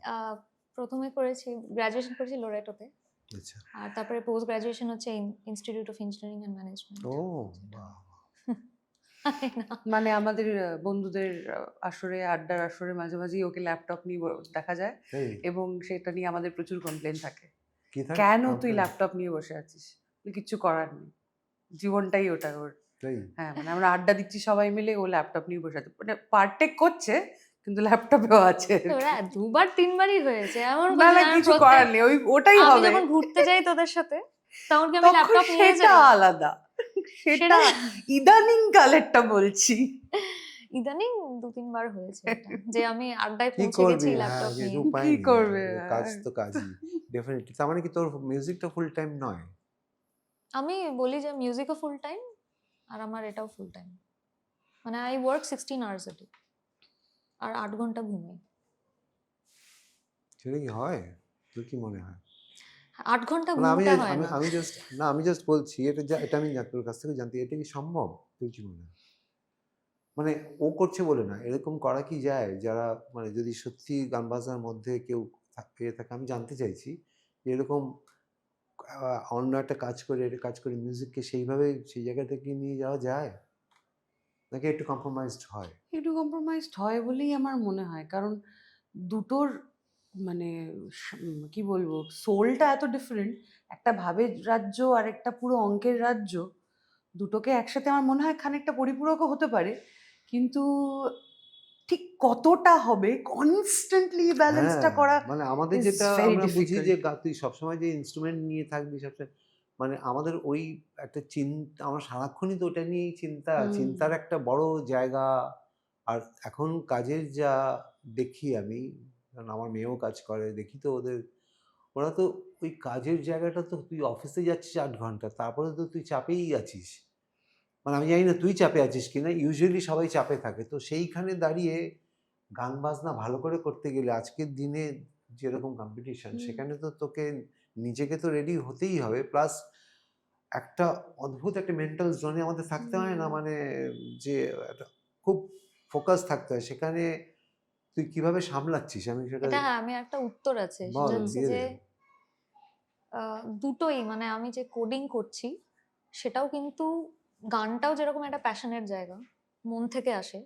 প্রথমে করেছি, গ্রাজুয়েশন করেছি লোরেটোতে, আচ্ছা। আর তারপরে পোস্ট গ্রাজুয়েশন হচ্ছে institute of engineering and management. ও বাহ। মানে আমাদের বন্ধুদের আসরে, আড্ডার আসরে মাঝে মাঝেই ওকে ল্যাপটপ নিয়ে দেখা যায়, এই এবং সেটা নিয়ে আমাদের প্রচুর কমপ্লেন থাকে, কি থাকে? কেন তুই complaint? ল্যাপটপ নিয়ে বসে আছিস? কিচ্ছু করার নেই, জীবনটাই ওটা ওর। এই, হ্যাঁ, মানে আমরা আড্ডা দিচ্ছি সবাই মিলে, ও ল্যাপটপ নিয়ে বসে আছে, মানে পার্টেক করছে কিন্তু ল্যাপটপেও আছে। ওরা দুবার তিনবারই হয়েছে এমন না করছে, না, আমি কিছু প্রত্যেক- করার নেই, ওটাই আমি হবে। যখন ঘুরতে যাই তোদের সাথে তখন কি আমি তখন ল্যাপটপ নিয়ে সেটা যাই? আলাদা, সেটা সেটা ইদানিং কালেরটা বলছি। ইদানিং 2-3 বার হয়েছে এটা, যে আমি আড্ডায় কি পৌঁছে করবি? গেছি হ্যাঁ, ল্যাপটপ যে নিয়ে। উপায় কি নেই, করবে? কাজ তো কাজই, ডেফিনেটলি। তার মানে কি তোর মিউজিকটা ফুল টাইম নয়? আমি বলি যে মিউজিকও ফুল টাইম আর আমার এটাও ফুল টাইম, মানে I work 16 hours a day, আর 8 ঘন্টা ঘুমাই। সেটা কি হয়? তোর কি মনে হয়? 8 ঘন্টা মানে আমি ঘুমটা হয় আমি না। আমি জাস্ট না, আমি জাস্ট বলছি এটা, এটা আমি তোর কাছ থেকে জানতে, এটা কি সম্ভব? তোর কি মনে হয়? মানে ও করছে বলে না, এরকম করা কি যায়? যারা মানে যদি সত্যি গান বাজনার মধ্যে কেউ পেয়ে থাকে, আমি জানতে চাইছি যে এরকম অন্য একটা কাজ করে, এটা কাজ করে মিউজিককে সেইভাবে সেই জায়গা থেকে নিয়ে যাওয়া যায়, নাকি একটু কম্প্রোমাইজড হয়? একটু কম্প্রোমাইজড হয় বলেই আমার মনে হয়, কারণ দুটোর মানে কি বলবো, সোলটা এত ডিফারেন্ট, একটা ভাবের রাজ্য আর একটা পুরো অঙ্কের রাজ্য, দুটোকে একসাথে আমার মনে হয় খানিকটা পরিপূরকও হতে পারে, কিন্তু ঠিক কতটা হবে কনস্ট্যান্টলি ব্যালেন্সটা হ্যাঁ, করা মানে আমাদের is যেটা very আমরা বুঝি difficult. যে তুই সবসময় যে ইনস্ট্রুমেন্ট নিয়ে থাকবি সবসময়, মানে আমাদের ওই একটা চিন্তা, আমরা সারাক্ষণই তো ওটা নিয়েই চিন্তার একটা বড় জায়গা। আর এখন কাজের যা দেখি আমি, কারণ আমার মেয়েও কাজ করে, দেখি তো ওরা তো ওই কাজের জায়গাটা, তো তুই অফিসে যাচ্ছিস 8 ঘন্টা, তারপরে তো তুই চাপেই আছিস। মানে আমি জানি না তুই চাপে আছিস কিনা, ইউজুয়ালি সবাই চাপে থাকে, তো সেইখানে দাঁড়িয়ে গান বাজনা ভালো করে করতে গেলে আজকের দিনে যেরকম কম্পিটিশন, সেখানে তো তোকে নিজেকে তো রেডি হতেই হবে, প্লাস একটা অদ্ভুত একটা মেন্টাল জোনে আমাদের থাকতে হয় না, মানে যে একটা খুব ফোকাস থাকতে হয় সেখানে। তুই কিভাবে সামলাচ্ছিস? আমি সেটা এটা হ্যাঁ, আমি একটা উত্তর আছে, বল, সেটা হচ্ছে দিয়ে যে দে। দুটোই, মানে আমি যে কোডিং করছি সেটাও কিন্তু, গানটাও যেরকম একটা প্যাশনের জায়গা, মন থেকে আসে,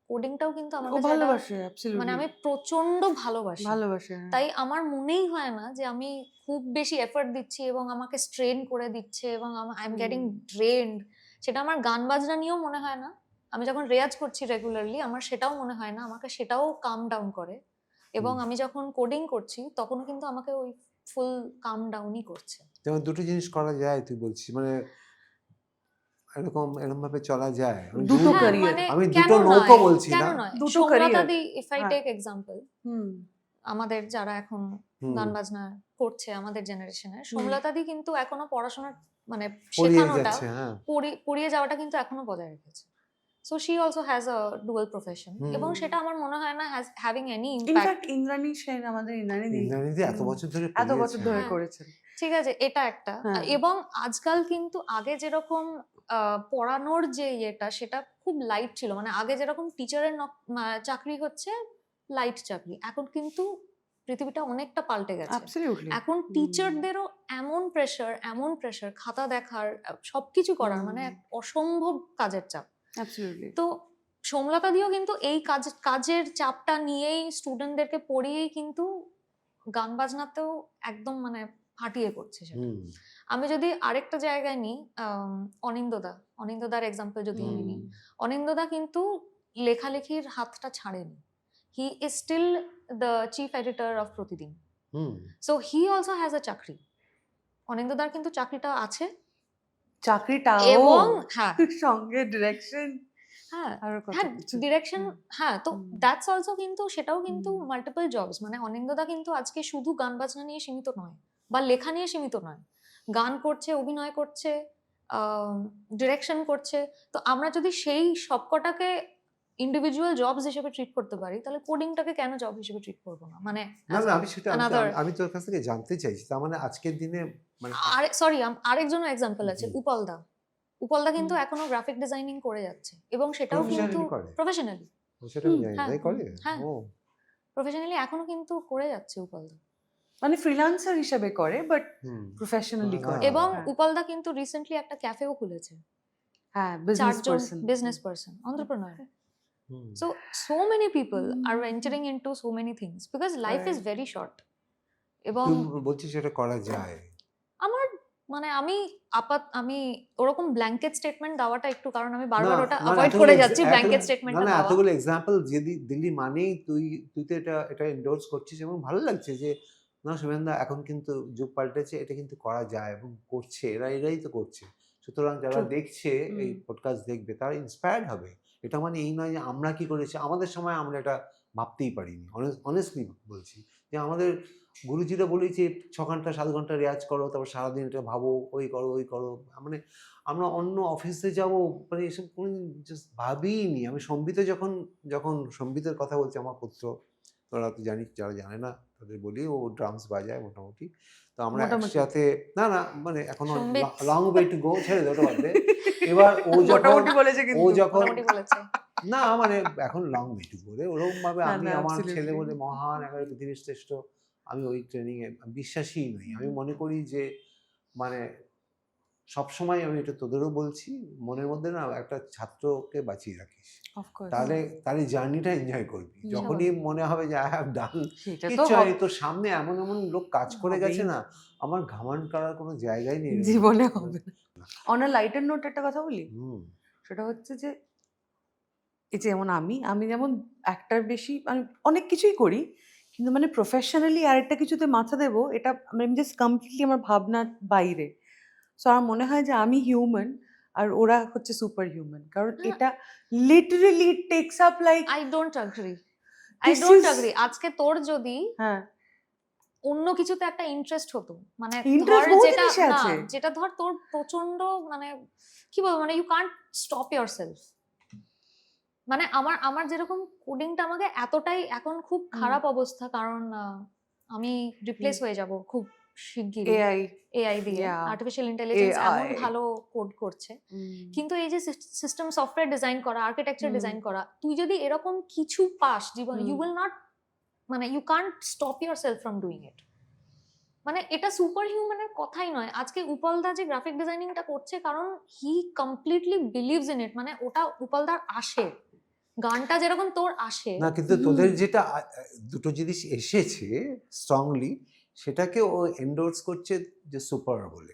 কোডিংটাও কিন্তু আমার ও কাছে একটা, ভালোবাসে, মানে অ্যাবসলিউটলি আমি প্রচন্ড ভালোবাসি। ভালোবাসে, হ্যাঁ। তাই আমার মনেই হয় না যে আমি খুব বেশি এফর্ট দিচ্ছি এবং আমাকে স্ট্রেন করে দিচ্ছে এবং আই এম গেটিং ড্রেনড। সেটা আমার গান বাজনা নিয়েও মনে হয় না। আমি যখন রেয়াজ করছি রেগুলারলি, আমার সেটাও মনে হয় না, আমাকে সেটাও কাম ডাউন করে। এবং আমি যখন কোডিং করছি তখনও কিন্তু আমাকে ওই ফুল কাম ডাউনই করছে। যেমন দুটো জিনিস করা যায় তুই বলছিস, মানে এরকম ভাবে চলা যায়? আমি দুটো দুটো- career। মানে আমি কেন দুটো নয়, নৌকো বলছি কেন না। নয়, দুটো Somlata career। The, if I হ্যাঁ। টেক এক্সাম্পল, আমাদের যারা এখন হুম, গান বাজনা করছে আমাদের জেনারেশনের, সোমলতা দি কিন্তু এখনো পড়াশোনার মানে পড়িয়ে শেখানোটা, যাচ্ছে, হ্যাঁ। পড়িয়ে যাওয়াটা কিন্তু এখনো বজায় রেখেছে। So she also has a dual profession, এবং সেটা আমার মনে হয় না having any impact. In fact Indrani Sen, আমাদের ইন্দ্রাণী ইন্দ্রাণীদি এত বছর ধরে এত বছর পড়িয়েছে। ধরে হ্যাঁ। করেছেন। ঠিক আছে, এটা একটা। হ্যাঁ। এবং আজকাল কিন্তু আগে যেরকম পড়ানোর যে ইয়েটা, সেটা খুব লাইট ছিল, মানে আগে যেরকম টিচারের চাকরি হচ্ছে লাইট চাকরি, এখন কিন্তু পৃথিবীটা অনেকটা পাল্টে গেছে। অ্যাবসলিউটলি। এখন টিচারদেরও এমন প্রেশার খাতা দেখার, সবকিছু করার, মানে এক অসম্ভব কাজের চাপ। অ্যাবসলিউটলি। তো সোমলতা দিও কিন্তু এই কাজের চাপটা নিয়েই স্টুডেন্টদেরকে পড়িয়েই কিন্তু গান বাজনাতেও একদম মানে ফাটিয়ে করছে সেটা। আমি যদি আরেকটা জায়গায় নিই, অনিন্দদার এক্সাম্পল যদি আমি নিই, অনিন্দদা কিন্তু লেখালেখির হাতটা ছাড়েনি। He is still the chief editor of Pratidin. So he also has a চাকরি। অনিন্দদার কিন্তু চাকরিটা আছে, চাকরিটাও এবং হ্যাঁ সঙ্গে ডিরেকশন, হ্যাঁ আর কত হ্যাঁ কিছু। ডিরেকশন, হ্যাঁ। তো দ্যাটস অলসো কিন্তু, সেটাও কিন্তু মাল্টিপল জবস। মানে অনিন্দদা কিন্তু আজকে শুধু গান বাজনা নিয়ে সীমিত নয়, বা লেখা নিয়ে সীমিত নয়, গান করছে, অভিনয় করছে, ডিরেকশন করছে, তো আমরা যদি সেই সবকটাকে ইন্ডিভিজুয়াল জবস হিসেবে ট্রিট করতে পারি, তাহলে কোডিংটাকে কেন জব হিসেবে ট্রিট করবো না? মানে না as না a আমি সেটা another আমি তোর কাছ থেকে জানতে চাইছি, তার মানে আজকের দিনে মানে আর সরি আরেকজনও এক্সাম্পল আছে, জি। উপলদা কিন্তু এখনো গ্রাফিক ডিজাইনিং করে যাচ্ছে, এবং সেটাও কিন্তু Professionally করে? প্রফেশনালি সেটা আমি জানি না, হ্যাঁ, তাই করে? হ্যাঁ। ও প্রফেশনালি এখনো কিন্তু করে যাচ্ছে উপলদা। মানে ফ্রিল্যান্সার হিসেবে করে, বাট হুম। প্রফেশনালি করে। হ্যাঁ। এবং হ্যাঁ। উপলদা কিন্তু রিসেন্টলি একটা ক্যাফেও খুলেছে, হ্যাঁ, বিজনেস 4 জন person. Business person, entrepreneur. Hmm. So many people are entering into so many things because life is Right. very short. এবং তুই বলছিস সেটা করা যায়? আমার মানে আমি ওরকম ব্ল্যাঙ্কেট স্টেটমেন্ট দেওয়াটা একটু, কারণ আমি বারবার না, ওটা মানে অ্যাভয়েড এতগুলো করে ex- যাচ্ছি এত- ব্ল্যাঙ্কেট না স্টেটমেন্টটা না দেওয়া। এতগুলো এক্সাম্পল দিল্লি মানেই তুই তুই তো এটা এন্ডোর্স করছিস এবং ভালো লাগছে যে না শুভেন্দা, এখন কিন্তু যুগ পাল্টেছে, এটা কিন্তু করা যায় এবং করছে, এরাই তো করছে। সুতরাং যারা True. দেখছে এই পডকাস্ট দেখবে তারা ইন্সপায়ার্ড হবে। এটা মানে এই নয় যে আমরা কি করেছি, আমাদের সময় আমরা এটা ভাবতেই পারিনি। অনেস্টলি বলছি যে আমাদের গুরুজিরা বলেছে 6 ঘন্টা 7 ঘন্টা রেয়াজ করো, তারপর সারাদিন এটা ভাবো, ওই করো। মানে আমরা অন্য অফিসে যাব, মানে এসব কোনো জাস্ট ভাবিনি। আমি সম্বিতে যখন সম্বিতের কথা বলছি, আমার পুত্র, তোরা তো জানিস, যারা জানে না তাদের বলি, ও ড্রামস বাজায় মোটামুটি। তো আমরা মোটামুটি। একসাথে না মানে এখনো সম্বিত। লং ওয়ে টু গো, ছেড়ে দে ওটা বাদ দে। এবার ও মোটামুটি বলেছে ও কিন্তু। যখন মোটামুটি বলেছে। না মানে এখন লং ওয়ে টু গো রে, ওরকম ভাবে না, আমি না, আমার absolutely. ছেলে বলে মহান একেবারে পৃথিবীর শ্রেষ্ঠ, আমি ওই ট্রেনিং এ বিশ্বাসী নই। আমি মনে করি যে মানে সবসময় আমি এটা তোদেরও বলছি, মনের মধ্যে না একটা ছাত্রকে বাঁচিয়ে রাখিস, Of course. তাহলে জার্নিটা এনজয় করবি। যখনই মনে হবে যে আই হ্যাভ ডান সেটা তো কিছু হয়নি, তোর সামনে এমন লোক কাজ করে হবেই গেছে না। না, আমার ঘামান করার কোনো জায়গাই নেই রে। জীবনে হবে না। অন আ লাইটার নোট একটা কথা বলি, হুম। সেটা হচ্ছে যে এই যেমন আমি যেমন একটার বেশি আমি অনেক কিছুই করি, কিন্তু মানে প্রফেশনালি আরেকটা কিছুতে মাথা দেবো, এটা আমি জাস্ট কমপ্লিটলি আমার ভাবনার বাইরে। সো আমার মনে হয় যে আমি হিউম্যান আর ওরা হচ্ছে সুপার হিউম্যান, কারণ না। এটা literally tax up like I don't agree, This is- আজকে তোর যদি হ্যাঁ অন্য কিছুতে একটা ইন্টারেস্ট হতো, মানে Interest ধর বহু যেটা জিনিসে না, আছে। যেটা ধর তোর প্রচন্ড মানে কি বলবো, মানে ইউ কান্ট স্টপ ইয়োরসেলফ। মানে আমার যেরকম কোডিংটা আমাকে এতটাই এখন খুব খারাপ অবস্থা, কারণ আমি রিপ্লেস হয়ে যাব খুব শিগগিরই এআই দিয়ে। Yeah. আর্টিফিশিয়াল ইন্টেলিজেন্স এমন AI ভালো কোড করছে, কিন্তু এই যে সিস্টেম সফটওয়্যার ডিজাইন করা, আর্কিটেকচার ডিজাইন করা, তুই যদি এরকম কিছু পাস জীবন, ইউ উইল নট, মানে you can't stop yourself from doing it. মানে এটা সুপার হিউম্যানের কথাই নয়। আজকে উপলদা যে গ্রাফিক ডিজাইনিংটা করছে, কারণ হি কমপ্লিটলি বিলিভস ইন ইট, মানে ওটা উপলদার আসে, গানটা যেরকম তোর আসে। না কিন্তু তোদের যেটা দুটো জিনিস এসেছে স্ট্রংলি, সেটাকে ও এন্ডোর্স করছে যে সুপার বলে।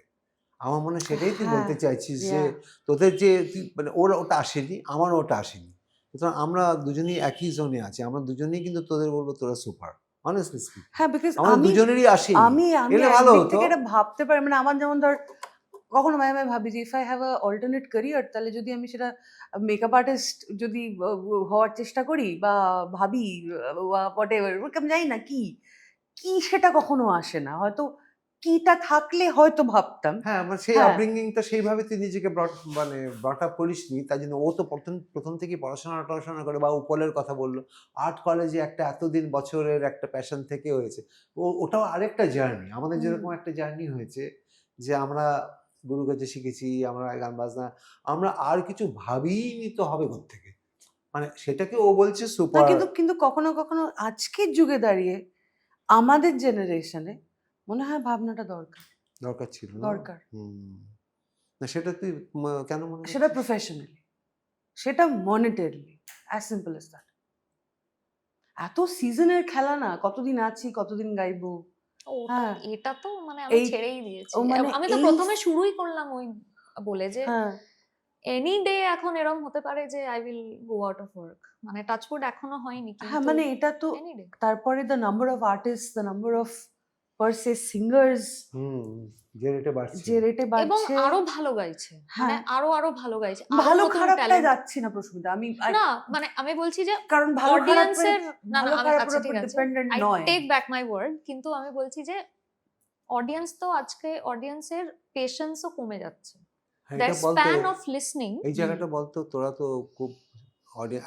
আমার মনে হয় সেটাই তুই বলতে চাইছিস যে তোদের যে মানে ওর ওটা আসেনি, আমার ওটা আসেনি, সুতরাং আমরা দুজনেই একই জোনে আছি, আমরা দুজনেই কিন্তু তোদের বলবো তোরা সুপার, অনেস্টলি স্পিকিং। হ্যাঁ, বিকজ আমাদের দুজনেরই আসেনি, আমি এলে ভালো একদিক হতো। থেকে এটা ভাবতে পারি, মানে আমার যেমন ধর কখনো আমি ভাবি যে if I have a alternate career, তাহলে যদি আমি সেটা মেকআপ আর্টিস্ট যদি হওয়ার চেষ্টা করি বা ভাবি হোয়াট এভার, আমি জানি না কি সেটা কখনো আসে না, হয়তো কিটা থাকলে হয়তো ভাবতাম। হ্যাঁ মানে সেই হ্যাঁ। আপব্রিঙ্গিংটা সেইভাবে তুই নিজেকে ব্রট আপ করিসনি, তাই জন্য ও তো প্রথম থেকে পড়াশোনা করে, বা উপলের কথা বললো, আর্ট কলেজে একটা এতদিন বছরের একটা প্যাশন থেকে হয়েছে। ওটাও আরেকটা জার্নি, আমাদের যেরকম একটা জার্নি হয়েছে যে আমরা গুরু কাছে শিখেছি, আমরা গান বাজনা, আমরা আর কিছু ভাবিনি তো হবে কোত্থেকে, মানে সেটাকে ও বলছে না, সুপার। কিন্তু কখনো কখনো আজকের যুগে দাঁড়িয়ে আমাদের জেনারেশনে মনে হয় ভাবনাটা দরকার ছিল না? দরকার। না সেটা তুই কেন মনে সেটা করছিস? প্রফেশনালি, সেটা মনিটারিলি, অ্যাজ সিম্পল এজ দ্যাট। এত সিজনের খেলা না, কতদিন আছি, কতদিন গাইবো। হ্যাঁ। এটা তো মানে আমি এই- ছেড়েই দিয়েছি। ও মানে আমি তো এই- প্রথমে শুরুই করলাম ওই বলে যে হ্যাঁ, এনি ডে এখন এরকম হতে পারে যে I will go out of work, মানে টাচউড এখনো হয়নি, হ্যাঁ, কিন্তু মানে এটা তো এনি ডে। তারপরে the number of artist, the number of parse singers যে রেটে বাড়ছে, যে রেটে এবং বাড়ছে, আরো ভালো গাইছে, মানে হ্যাঁ। আরো ভালো গাইছে, ভালো নতুন খারাপটা talent। যাচ্ছি না প্রশ্নটা, আমি না মানে আমি বলছি যে কারণ ভালো অডিয়েন্সের, না ভালো আমি খারাপের আচ্ছা উপর ঠিক আছে, ডিপেন্ডেন্ট আই নয়। টেক ব্যাক মাই ওয়ার্ড, কিন্তু আমি বলছি যে অডিয়েন্স তো আজকে অডিয়েন্সের পেশেন্সও কমে যাচ্ছে। হ্যাঁ, দ্য এটা বলতো, স্প্যান অফ লিসনিং। এই জায়গাটা বলতো, তোরা তো খুব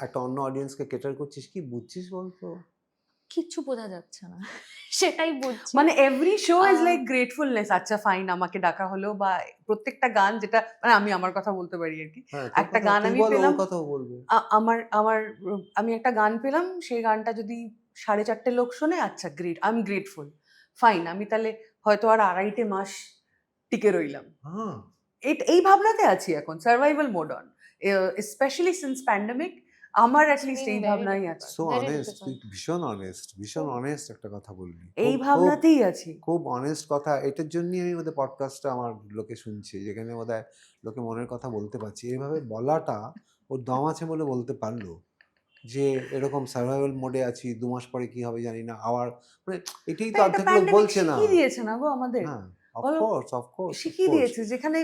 একটা অন্য অডিয়েন্সকে কেটার করছিস, কি বুঝছিস বলতো? কিচ্ছু বোঝা যাচ্ছে না সেটাই বুঝছি। মানে every show is ah, like gratefulness, আচ্ছা ফাইন আমাকে ডাকা হলো, বা প্রত্যেকটা গান যেটা, মানে আমি আমার কথা বলতে পারি আর কি, হ্যাঁ, তোর একটা কথা গান তুই আমি বল, পেলাম, ওর কথাও বলবে। আমার আমার আমি একটা গান পেলাম, সেই গানটা যদি 4:30 লোক শোনে, আচ্ছা great, I am grateful, fine, আমি তাহলে হয়তো আর 2.5 মাস টিকে রইলাম। হ্যাঁ, এই ভাবনাতে আছি এখন, survival mode on, specially since pandemic, আমার it's অ্যাটলিস্ট been এই very ভাবনাই difficult, আছে, সো very অনেস্ট, তুই difficult. ভীষণ অনেস্ট, ভীষণ খুব। অনেস্ট একটা কথা বললি, এই খুব খুব ভাবনাতেই আছি। খুব অনেস্ট কথা। এটার জন্যই আমি ওদের পডকাস্টটা আমার লোকে শুনছি, যেখানে বোধহয় লোকে মনের কথা বলতে পারছি। এইভাবে বলাটা ওর দম আছে বলে বলতে পারলো, যে এরকম সার্ভাইভাল মোডে আছি, 2 মাস পরে কি হবে জানি না, আবার মানে এটাই তো তাই এটা অর্ধেক লোক প্যান্ডেমিক বলছে না। শিখিয়ে দিয়েছে না গো আমাদের, হ্যাঁ, বলো, অফকোর্স অফকোর্স শিখিয়ে দিয়েছে, যেখানে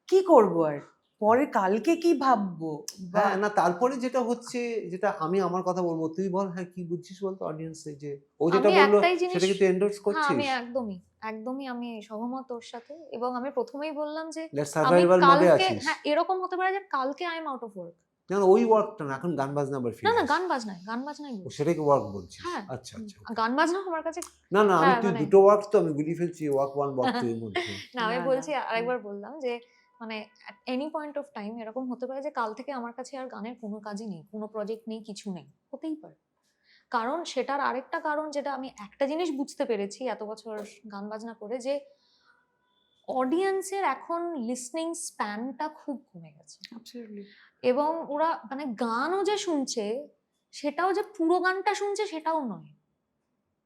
কি করবো আর, পরে কালকে কি ভাববো, বা হ্যাঁ, না তারপরে যেটা হচ্ছে, যেটা আমি আমার কথা বলবো, তুই বল, হ্যাঁ কি বুঝছিস বলতো অডিয়েন্সে, যে ও যেটা আমি বললো একটাই জিনিস, সেটা কি তুই এন্ডোর্স হ্যাঁ আমি করছিস? একদমই একদমই আমি সহমত ওর সাথে। এবং আমি প্রথমেই বললাম যে দ্যাট আমি সার্ভাইভাল মোডে কালকে, আছিস। হ্যাঁ এরকম হতে পারে যে কালকে I am out of work. যেমন ওই ওয়ার্কটা না, এখন গান বাজনা আবার না ফিরে না, আসে। গান বাজনাই, গান বাজনাই ও বলছি। সেটাকে ওয়ার্ক বলছিস? হ্যাঁ, আচ্ছা আচ্ছা, okay. গান বাজনা আমার কাছে, না না, আমি হ্যাঁ তুই মানে দুটো ওয়ার্ক তো আমি গুলিয়ে ফেলছি, ওয়ার্ক ওয়ান ওয়ার্ক টু এর মধ্যে। না আমি না, বলছি, না, আরেকবার বললাম যে মানে এনি পয়েন্ট অফ টাইম এরকম হতে পারে যে কাল থেকে আমার কাছে আর গানের কোনো কাজই নেই, কোনো প্রজেক্ট নেই, কিছু নেই, হতেই পারে। কারণ সেটার আরেকটা কারণ, যেটা আমি একটা জিনিস বুঝতে পেরেছি এত বছর গান বাজনা করে, যে অডিয়েন্সের এখন লিসনিং স্প্যানটা খুব কমে গেছে। Absolutely. এবং ওরা মানে গানও যে শুনছে, সেটাও যে পুরো গানটা শুনছে সেটাও নয়।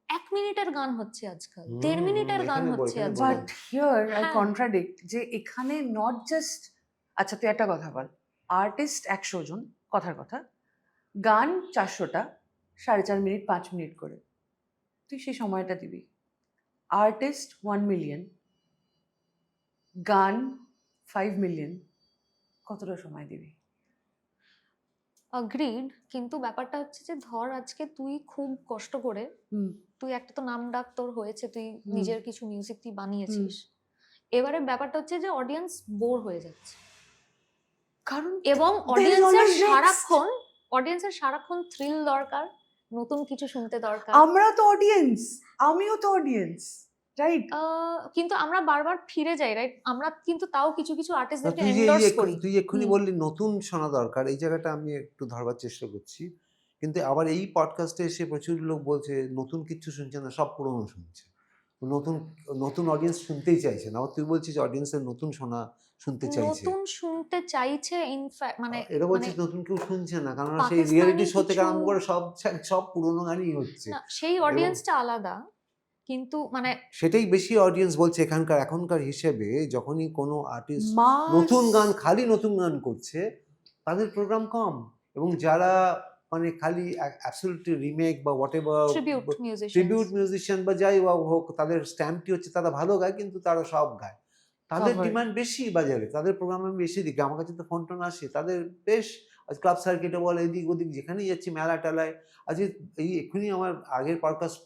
1 মিনিটের গান হচ্ছে আজকাল, 1.5 মিনিটের গান এখানে বল, হচ্ছে এখানে বল। আজকাল। বাট হিয়ার আই হ্যাঁ। কন্ট্রাডিক্ট, যে এখানে নট জাস্ট, আচ্ছা তুই একটা কথা বল, আর্টিস্ট 100 জন, কথার কথা, গান 400টা, 4.5 মিনিট 5 মিনিট করে, তুই সেই সময়টা দিবি। আর্টিস্ট 1 মিলিয়ন, গান 5 মিলিয়ন, কতটা সময় দিবি? অ্যাগ্রিড, কিন্তু ব্যাপারটা হচ্ছে যে ধর আজকে তুই খুব কষ্ট করে, হুম তুই একটা তো নাম ডাক তোর হয়েছে, তুই হুম। নিজের কিছু মিউজিক তুই বানিয়েছিস, এবারে ব্যাপারটা হচ্ছে যে অডিয়েন্স বোর হয়ে যাচ্ছে, কারণ এবং there is always next. অডিয়েন্সের সারাক্ষণ থ্রিল দরকার, নতুন কিছু শুনতে দরকার। আমরাও তো অডিয়েন্স, আমিও তো অডিয়েন্স, রাইট? কিন্তু আমরা বারবার ফিরে যাই, রাইট? আমরা কিন্তু তাও কিছু কিছু না, আর্টিস্টদেরকে তুই যে এন্ডোর্স করি। তুই এক্ষুনি হুম। বললি নতুন শোনা দরকার, এই জায়গাটা আমি একটু ধরবার চেষ্টা করছি। কিন্তু আবার এই পডকাস্টে এসে প্রচুর লোক বলছে নতুন কিছু শুনছে না, সব পুরনো শুনছে, নতুন নতুন অডিয়েন্স শুনতেই চাইছে না। আবার তুই বলছিস অডিয়েন্সের নতুন শুনতে চাইছে, নতুন শুনতে চাইছে, ইনফ্যাক্ট মানে এটা মানে বলছিস নতুন কেউ শুনছে না, কারণ সেই পাকিস্তানি রিয়েলিটি শো থেকে কিছু- আরম্ভ করে সব সব পুরনো গানই হচ্ছে। না, সেই অডিয়েন্সটা আলাদা, কিন্তু মানে সেটাই বেশি অডিয়েন্স বলছে এখনকার হিসেবে, যখনই কোনো আর্টিস্ট মাস নতুন গান, খালি নতুন গান করছে, তাদের প্রোগ্রাম কম। এবং যারা মানে খালি অ্যাবসলিউটলি রিমেক বা what ever tribute musician, tribute musician বা যাই বা হোক, তাদের স্ট্যাম্পটি হচ্ছে তারা ভালো গায়, কিন্তু তারা সব গায়, তাদের Cover. ডিমান্ড বেশি বাজারে, তাদের প্রোগ্রাম আমি বেশি দেখি, আমার কাছে তো ফোন টোন আসে, তাদের বেশ ক্লাব সার্কিটে বলে, এদিক ওদিক যেখানেই যাচ্ছি, মেলা টেলায়। আজকে এই এক্ষুনি আমার আগের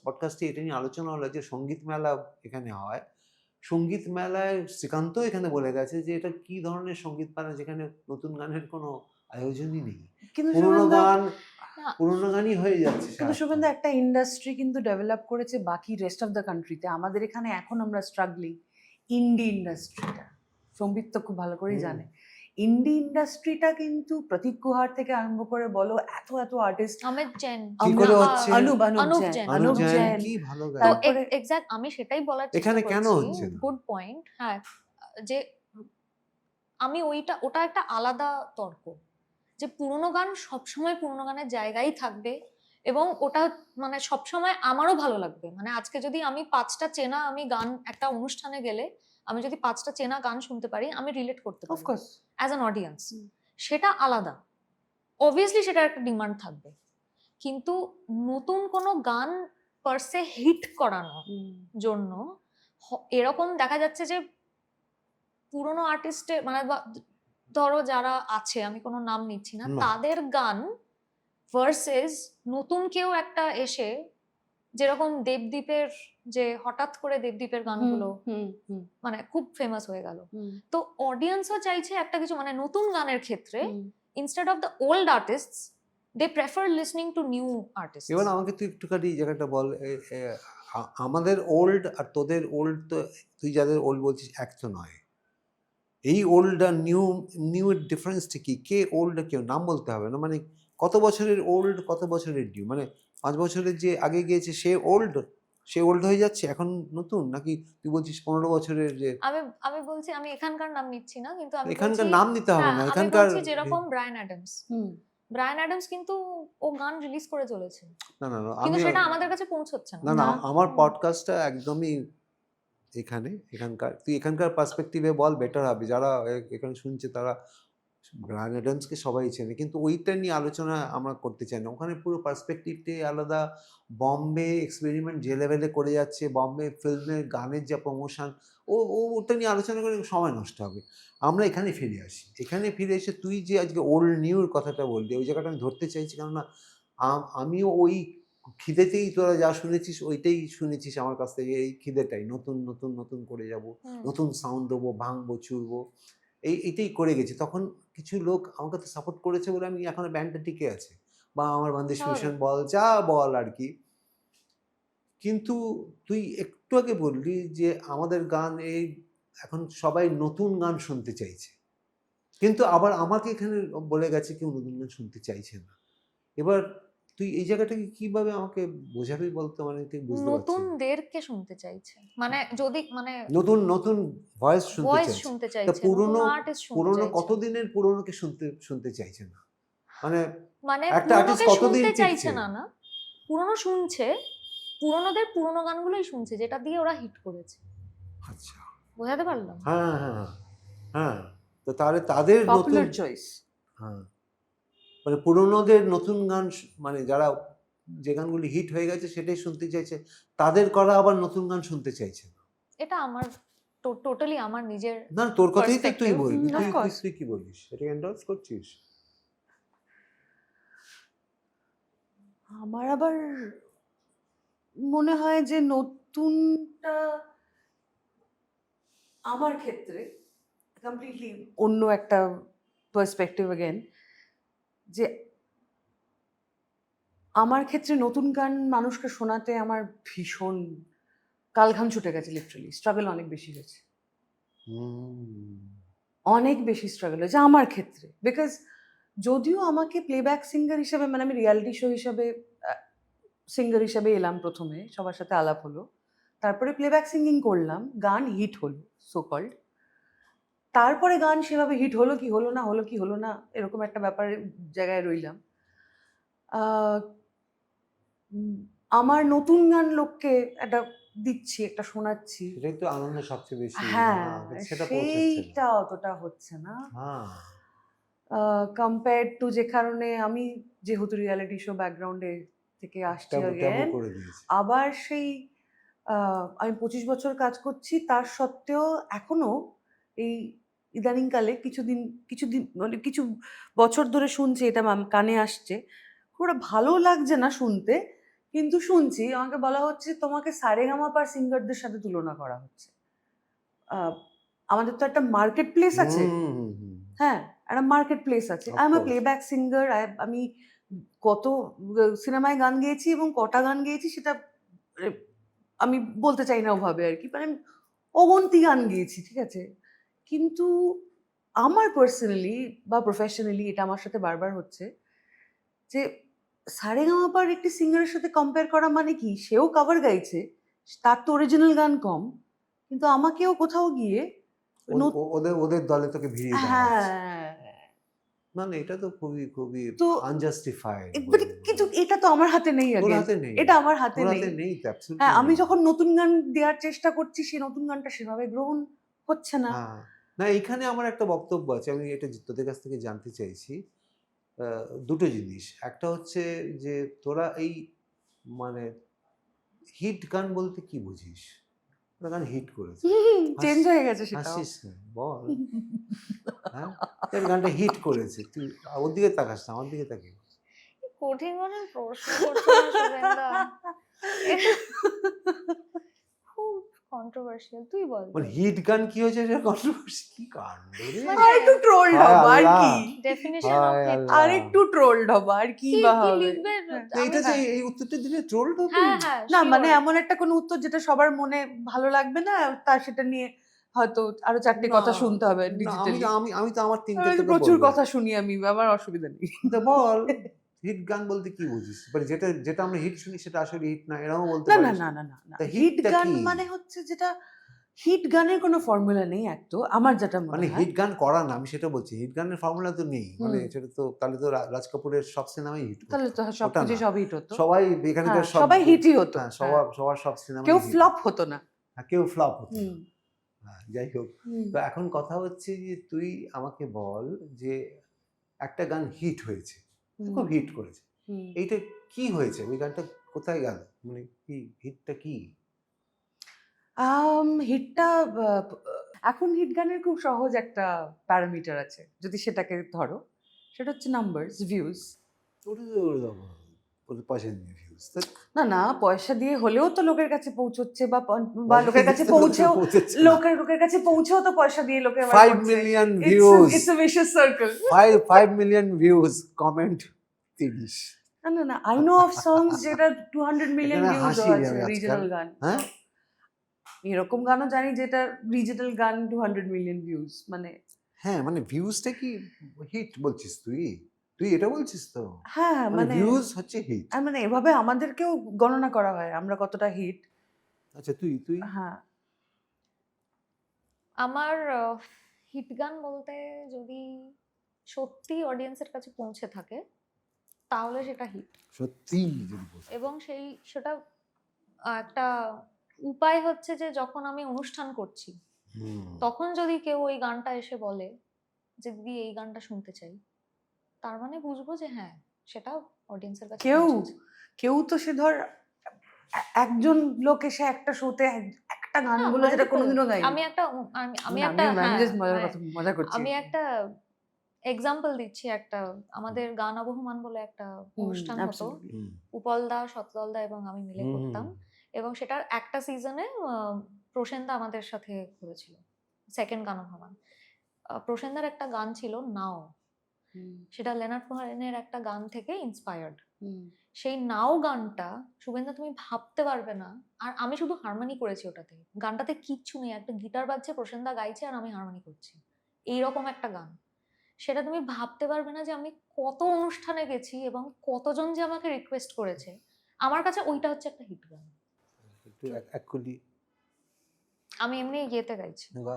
পডকাস্টে এটা নিয়ে আলোচনা হলো, যে সঙ্গীত মেলা এখানে হয়, সঙ্গীত মেলায় শ্রীকান্ত এখানে বলে গেছে যে এটা কি ধরনের সঙ্গীত মেলা, যেখানে নতুন গানের কোনো আয়োজনই নেই, কিন্তু পুরোনো শুভেন্দু, গান না, পুরোনো গানই হয়ে যাচ্ছে কিন্তু সারাক্ষণ। শুভেন্দু একটা ইন্ডাস্ট্রি কিন্তু ডেভেলপ করেছে বাকি রেস্ট অফ দ্য কান্ট্রিতে, আমাদের এখানে এখন আমরা স্ট্রাগলিং। ইন্ডি ইন্ডাস্ট্রিটা, সম্বিত তো খুব ভালো করেই হুম। জানে, ইন্ডি ইন্ডাস্ট্রিটা কিন্তু প্রতীক কুহার থেকে আরম্ভ করে বলো, এত এত আর্টিস্ট, আমেদ জেন, কি করে হচ্ছে? অনুপ অনুপ জেন, জেন, অনুপ জেন জেন। কি ভালো তো গায়। তারপরে এক্স্যাক্ট আমি সেটাই বলার চেষ্টা এখানে কেন করছি, হচ্ছে না? Good point. হ্যাঁ, যে আমি ওটা একটা আলাদা তর্ক, যে পুরোনো গান সবসময় পুরোনো গানের জায়গায় থাকবে, এবং ওটা মানে সবসময় আমারও ভালো লাগবে। মানে আজকে যদি আমি 5টা চেনা, আমি গান একটা অনুষ্ঠানে গেলে আমি যদি 5টা চেনা গান শুনতে পারি, আমি রিলেট করতে পারি অফকোর্স অ্যাজ অ্যান অডিয়েন্স, সেটা আলাদা, অবভিয়াসলি সেটার একটা ডিমান্ড থাকবে। কিন্তু নতুন কোনো গান পারসে হিট করানোর জন্য এরকম দেখা যাচ্ছে যে পুরোনো আর্টিস্টের মানে ধরো যারা আছে, আমি কোনো নাম নিচ্ছি না, না। তাদের গান ভার্সেস নতুন কেউ একটা এসে যেরকম দেবদীপের যে হঠাৎ করে দেবদীপের গানগুলো মানে খুব ফেমাস হয়ে গেল, তো অডিয়েন্সও চাইছে একটা কিছু মানে নতুন গানের ক্ষেত্রে instead of the old artists they prefer listening to new artist. এবার আমাকে তুই একটুখানি এই জায়গাটা বল, আমাদের ওল্ড আর তোদের ওল্ড, তো তুই যাদের ওল্ড বলছিস এক তো নয়। এই ওল্ড আর নিউ এর ডিফারেন্সটা কি? কে ওল্ড আর কেউ নাম বলতে হবে না, মানে কত বছরের ওল্ড কত বছরের নিউ, মানে 5 বছরের যে আগে গিয়েছে সে ওল্ড হয়ে যাচ্ছে এখন নতুন, নাকি তুই বলছিস 15 বছরের যে? আমি বলছি, আমি এখানকার নাম নিচ্ছি না, কিন্তু আমি এখানকার বলছি, নাম নিতে হবে হ্যাঁ, না, আমি এখানকার বলছি যেরকম ব্রায়ান অ্যাডামস কিন্তু ও গান রিলিজ করে চলেছে, না না না, কিন্তু আমি সেটা আমাদের কাছে পৌঁছচ্ছে না না। না, আমার পডকাস্টটা একদমই এখানকার তুই এখানকার পার্সপেক্টিভে বল, বেটার হবে। যারা এখানে শুনছে তারা ব্রায়ান অ্যাডামসকে সবাই চেনে, কিন্তু ওইটা নিয়ে আলোচনা আমরা করতে চাই না। ওখানে পুরো পার্সপেক্টিভটাই আলাদা। বম্বে এক্সপেরিমেন্ট যে লেভেলে করে যাচ্ছে, বম্বে ফিল্মের গানের যা প্রমোশন, ওটা নিয়ে আলোচনা করে সময় নষ্ট হবে। আমরা এখানে ফিরে আসি। এখানে ফিরে এসে তুই যে আজকে ওল্ড নিউর কথাটা বললি, ওই জায়গাটা আমি ধরতে চাইছি, কেননা আমিও ওই খিদেতেই তোরা যা শুনেছিস ওইটাই শুনেছিস আমার কাছ থেকে। এই খিদেটাই নতুন নতুন নতুন করে যাব, নতুন সাউন্ড দেবো, ভাঙবো চুরবো, এইটাই করে গেছি। তখন কিছু লোক আমার কাছে সাপোর্ট করেছে বলে আমি এখনো ব্যান্ডটা টিকে আছে, বা আমার বান্দিশ মিশন বল, যা বল আর কি। কিন্তু তুই একটু আগে বললি যে আমাদের গান এই এখন সবাই নতুন গান শুনতে চাইছে, কিন্তু আবার আমাকে এখানে বলে গেছে কেউ নতুন গান শুনতে চাইছে না। এবার তুই এই জায়গাটাকে কিভাবে আমাকে বোঝাবি বলতো, মানে ঠিক বুঝতে পারছি না। নতুনদেরকে শুনতে চাইছে, মানে যদি মানে নতুন নতুন ভয়েস শুনতে চাইছে। তা চাইছে, নতুন আর্টিস্ট শুনতে পুরনো চাইছে। কতদিনের পুরনোকে শুনতে চাইছে না, মানে মানে একটা আর্টিস্ট পুরনোকে কতদিন শুনতে চাইছে টিকছে? না, না পুরনো শুনছে, পুরনোদের পুরনো গানগুলোই শুনছে যেটা দিয়ে ওরা হিট করেছে। আচ্ছা, বোঝাতে পারলাম? হ্যাঁ হ্যাঁ হ্যাঁ হ্যাঁ, তো তাহলে তাদের নতুন, পপুলার চয়েস। হ্যাঁ, মানে পুরনোদের নতুন গান মানে যারা যে গানগুলি হিট হয়ে গেছে সেটাই শুনতে চাইছে, তাদের করা আবার নতুন গান শুনতে চাইছে না। এটা আমার টোটালি আমার নিজের না, তোর কথাই তো তুই perspective. বলবি, of course. তুই কি বলিস, এটা এন্ডোর্স করছিস? আমার আবার মনে হয় যে নতুনটা আমার ক্ষেত্রে কমপ্লিটলি অন্য একটা পার্সপেক্টিভ अगेन, যে আমার ক্ষেত্রে নতুন গান মানুষকে শোনাতে আমার ভীষণ কালঘাম ছুটে গেছে, লিটারালি স্ট্রাগল অনেক বেশি হয়েছে, অনেক বেশি স্ট্রাগল হয়েছে আমার ক্ষেত্রে। বিকজ যদিও আমাকে প্লেব্যাক সিঙ্গার হিসেবে, মানে আমি রিয়ালিটি শো হিসাবে সিঙ্গার হিসেবে এলাম, প্রথমে সবার সাথে আলাপ হলো, তারপরে প্লেব্যাক সিঙ্গিং করলাম, গান হিট হলো সো কল্ড, তারপরে গান সেভাবে হিট হলো কি হলো না এরকম একটা ব্যাপারের জায়গায় রইলাম। আমার নতুন গান লোককে একটা দিচ্ছি, একটা শোনাচ্ছি, সেটাই তো আনন্দ সবচেয়ে বেশি। হ্যাঁ, সেটা পৌঁছচ্ছে না। সেইটা অতটা হচ্ছে না হ্যাঁ, কম্পেয়ার টু যে কারণে আমি যেহেতু রিয়ালিটি শো ব্যাকগ্রাউন্ডে থেকে আসছি again, করে দিয়েছে। আবার সেই আমি 25 বছর কাজ করছি, তার সত্ত্বেও এখনো এই ইদানিংকালে কিছুদিন মানে কিছু বছর ধরে শুনছি, এটা কানে আসছে, খুব একটা ভালো লাগছে না শুনতে, কিন্তু শুনছি। আমাকে বলা হচ্ছে তোমাকে সারেগামাপার সিঙ্গারদের সাথে তুলনা করা হচ্ছে। আমাদের তো একটা মার্কেট প্লেস আছে, হ্যাঁ, একটা মার্কেট প্লেস আছে। Of I am a course. Playback singer. আমি কত সিনেমায় গান গেয়েছি এবং কটা গান গেয়েছি সেটা আমি বলতে চাই না ওভাবে আর কি, মানে আমি অগন্তি গান গেয়েছি, ঠিক আছে। কিন্তু আমার পার্সোনালি বা প্রফেশনালি এটা আমার সাথে বারবার হচ্ছে যে সারেগামাপার একটি সিঙ্গারের সাথে কম্পেয়ার করা মানে কি, সেও কভার গাইছে, তার তো অরিজিনাল গান কম, কিন্তু আমাকেও কোথাও গিয়ে ওদের দলে তোকে ভিড়িয়ে দেওয়া হচ্ছে। হ্যাঁ, মানে এটা তো খুবই খুবই তো আনজাস্টিফাইড। কিন্তু এটা তো আমার হাতে নেই, তোর again, হাতে নেই, এটা আমার হাতে তোর নেই। হাতে নেই তো, absolutely হ্যাঁ, আমি নেই। যখন নতুন গান দেওয়ার চেষ্টা করছি, সেই নতুন গানটা সেভাবে গ্রহণ হচ্ছে না। হ্যাঁ, না, এখানে আমার একটা বক্তব্য আছে, আমি এটা তোদের কাছ থেকে জানতে চাইছি। দুটো জিনিস, একটা হচ্ছে যে তোরা এই মানে হিট গান বলতে কি বুঝিস? ওরা গান হিট করেছে, চেঞ্জ হয়ে গেছে সেটা। হাসিস না, বল। হ্যাঁ, তোর গানটা হিট করেছে, তুই ওর দিকে তাকাস না, আমার দিকে তাকিয়ে। কঠিন কঠিন প্রশ্ন করছো না, শুভেন্দা। খুব কন্ট্রোভার্সিয়াল, তুই বল। মানে হিট গান কি হয়েছে এটা কন্ট্রোভার্সি কি কাণ্ড রে? মানে আর একটু ট্রোলড হায় হবো আর আল্লাহ। কি, ডেফিনিশন অফ হায় হিট। আল্লাহ। আর একটু ট্রোলড হবো আর কি কি বা কি হবে। লিখবে? হ্যাঁ। তো এইটা যে এই উত্তরটা দিলে ট্রোল হবে? হ্যাঁ হ্যাঁ না sure. মানে এমন একটা কোনো উত্তর যেটা সবার মনে ভালো লাগবে না, তার সেটা নিয়ে হয়তো আরো 4টে কথা না, শুনতে হবে না, আমি ডিজিটালি। আমি আমি তো আমার তিনটে তোকে প্রচুর বলবো। কথা শুনি আমি, আমার অসুবিধা নেই। তা বল হিট গান বলতে কি বুঝিস? মানে যেটা যেটা আমরা হিট শুনি সেটা আসলে হিট না, এরকম বলতে না না পারিস? না না না না, তা হিট হিটটা গান কি? মানে হচ্ছে যেটা, হিট গানের কোনো ফর্মুলা নেই এক তো, আমার যেটা মনে মানে হয়। হিট গান করা না, আমি সেটা বলছি। হিট গানের ফর্মুলা তো নেই। মানে হুম। সেটা তো তাহলে তো রাজ কাপুরের সব সিনেমাই হিট তাহলে তো ওটা সবকিছু না। সব হিট হতো। সবাই এখানকার হ্যাঁ, সবাই হিটই হতো। হ্যাঁ, হ্যাঁ। সবার সব সিনেমাই কেউ হিট। ফ্লপ হতো না। হ্যাঁ, কেউ ফ্লপ হতো না। হুম। হ্যাঁ, যাই হোক। হুম। তো এখন কথা হচ্ছে যে তুই আমাকে বল যে একটা গান হিট হয়েছে, খুব হিট করেছে, হুম। এইটা কি হয়েছে? ওই গানটা কোথায় গেল? মানে কি হিটটা কি? হিটটা এখন হিট গানের খুব সহজ একটা প্যারামিটার আছে, যদি সেটাকে ধরো, সেটা হচ্ছে নাম্বারস, ভিউজ। ওটা তো পয়সা দিয়ে ভিউজ। না না, পয়সা দিয়ে হলেও তো লোকের কাছে পৌঁছচ্ছে, বা লোকের কাছে লোকের কাছে পৌঁছেও তো পয়সা দিয়ে লোকে আবার 5 করছে। Million views, It's a vicious circle. 5 million views, comment 30। না না না, I know of songs যেটা 200 মিলিয়ন এখানে ভিউজ হাসি আছে, আমি আজকাল। রিজনাল গান। হ্যাঁ? এরকম গানও জানি যেটা রিজনাল গান 200 মিলিয়ন ভিউজ, মানে হ্যাঁ, মানে ভিউজটা কি হিট বলছিস তুই? তুই এটা বলছিস তো? হ্যাঁ মানে মানে ভিউজ হচ্ছে হিট। আর মানে এভাবে আমাদেরকেও গণনা করা হয় আমরা কতটা হিট। আচ্ছা তুই হ্যাঁ। আমার হিট গান বলতে যদি সত্যি অডিয়েন্সের কাছে পৌঁছে থাকে তাহলে সেটা হিট। সত্যি যদি বলছিস। এবং সেটা একটা উপায় হচ্ছে যে যখন আমি অনুষ্ঠান করছি হুম। তখন যদি কেউ ওই গানটা এসে বলে যে দিদি এই গানটা শুনতে চাই, তার মানে বুঝবো যে হ্যাঁ সেটা অডিয়েন্সের কাছে পৌঁছেছে। কেউ তো সে ধর একজন লোক এসে একটা শোতে একটা গান না, বলে যেটা multiple। কোনোদিনও গাইনি। আমি একটা মজা করছি। আমি একটা এক্সাম্পল দিচ্ছি। একটা আমাদের গান আবহমান বলে একটা অনুষ্ঠান হতো, হুম। উপলদা, সতলদা এবং আমি মিলে হুম। করতাম। এবং সেটার একটা সিজনে প্রসেনদা আমাদের সাথে করেছিল, সেকেন্ড গান আবহমান। প্রসেনদার একটা গান ছিল নাও, সেটা লেনার্ড কোহেনের একটা গান থেকে ইন্সপায়ার্ড। সেই নাও গানটা শুভেন্দা তুমি ভাবতে পারবে না, আর আমি শুধু হারমোনি করেছি ওটাতে, গানটাতে কিচ্ছু নেই, একটা গিটার বাজছে, প্রসেনদা গাইছে আর আমি হারমোনি করছি, এইরকম একটা গান। সেটা তুমি ভাবতে পারবে না যে আমি কত অনুষ্ঠানে গেছি এবং কতজন যে আমাকে রিকোয়েস্ট করেছে। আমার কাছে ওইটা হচ্ছে একটা হিট গান। একটু এক কুলি আমি এমনি ইয়েতে গাইছি। গা।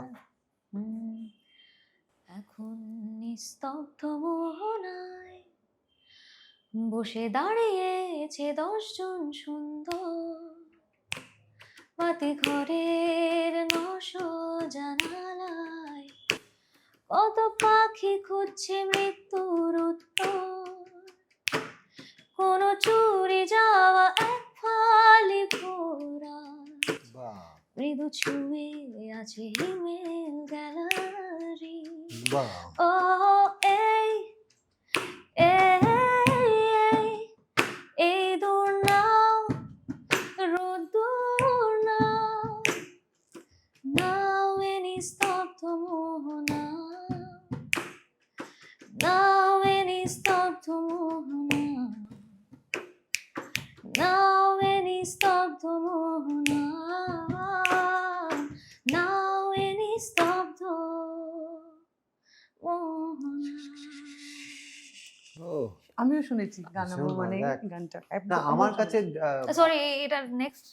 এখন নিস্তব্ধ মোহনায় বসে দাঁড়িয়েছে 10 জন সুন্দর, বাতি ঘরের নশো জানালায় কত পাখি খুঁজছে মৃত্যুর উত্তর, কোন চুরি যাওয়া এক ফালি ভোরা বাহ মৃদু ছুঁয়ে আছে হিমেল গ্যালারি। বাহ। ও এই এই দূর নাও, রোদ্দুর নাও, নাও এ নিস্তব্ধ মোহনা, নাও এ নিস্তব্ধ মোহনা, নাও এ নিস্তব্ধ মোহনা, নাও এ নিস্তব্ধ মোহনা। ও আমিও শুনেছি গান ভীষণ মানে ভালো এক- গানটা না আমার কাছে সরি, এটার নেক্সট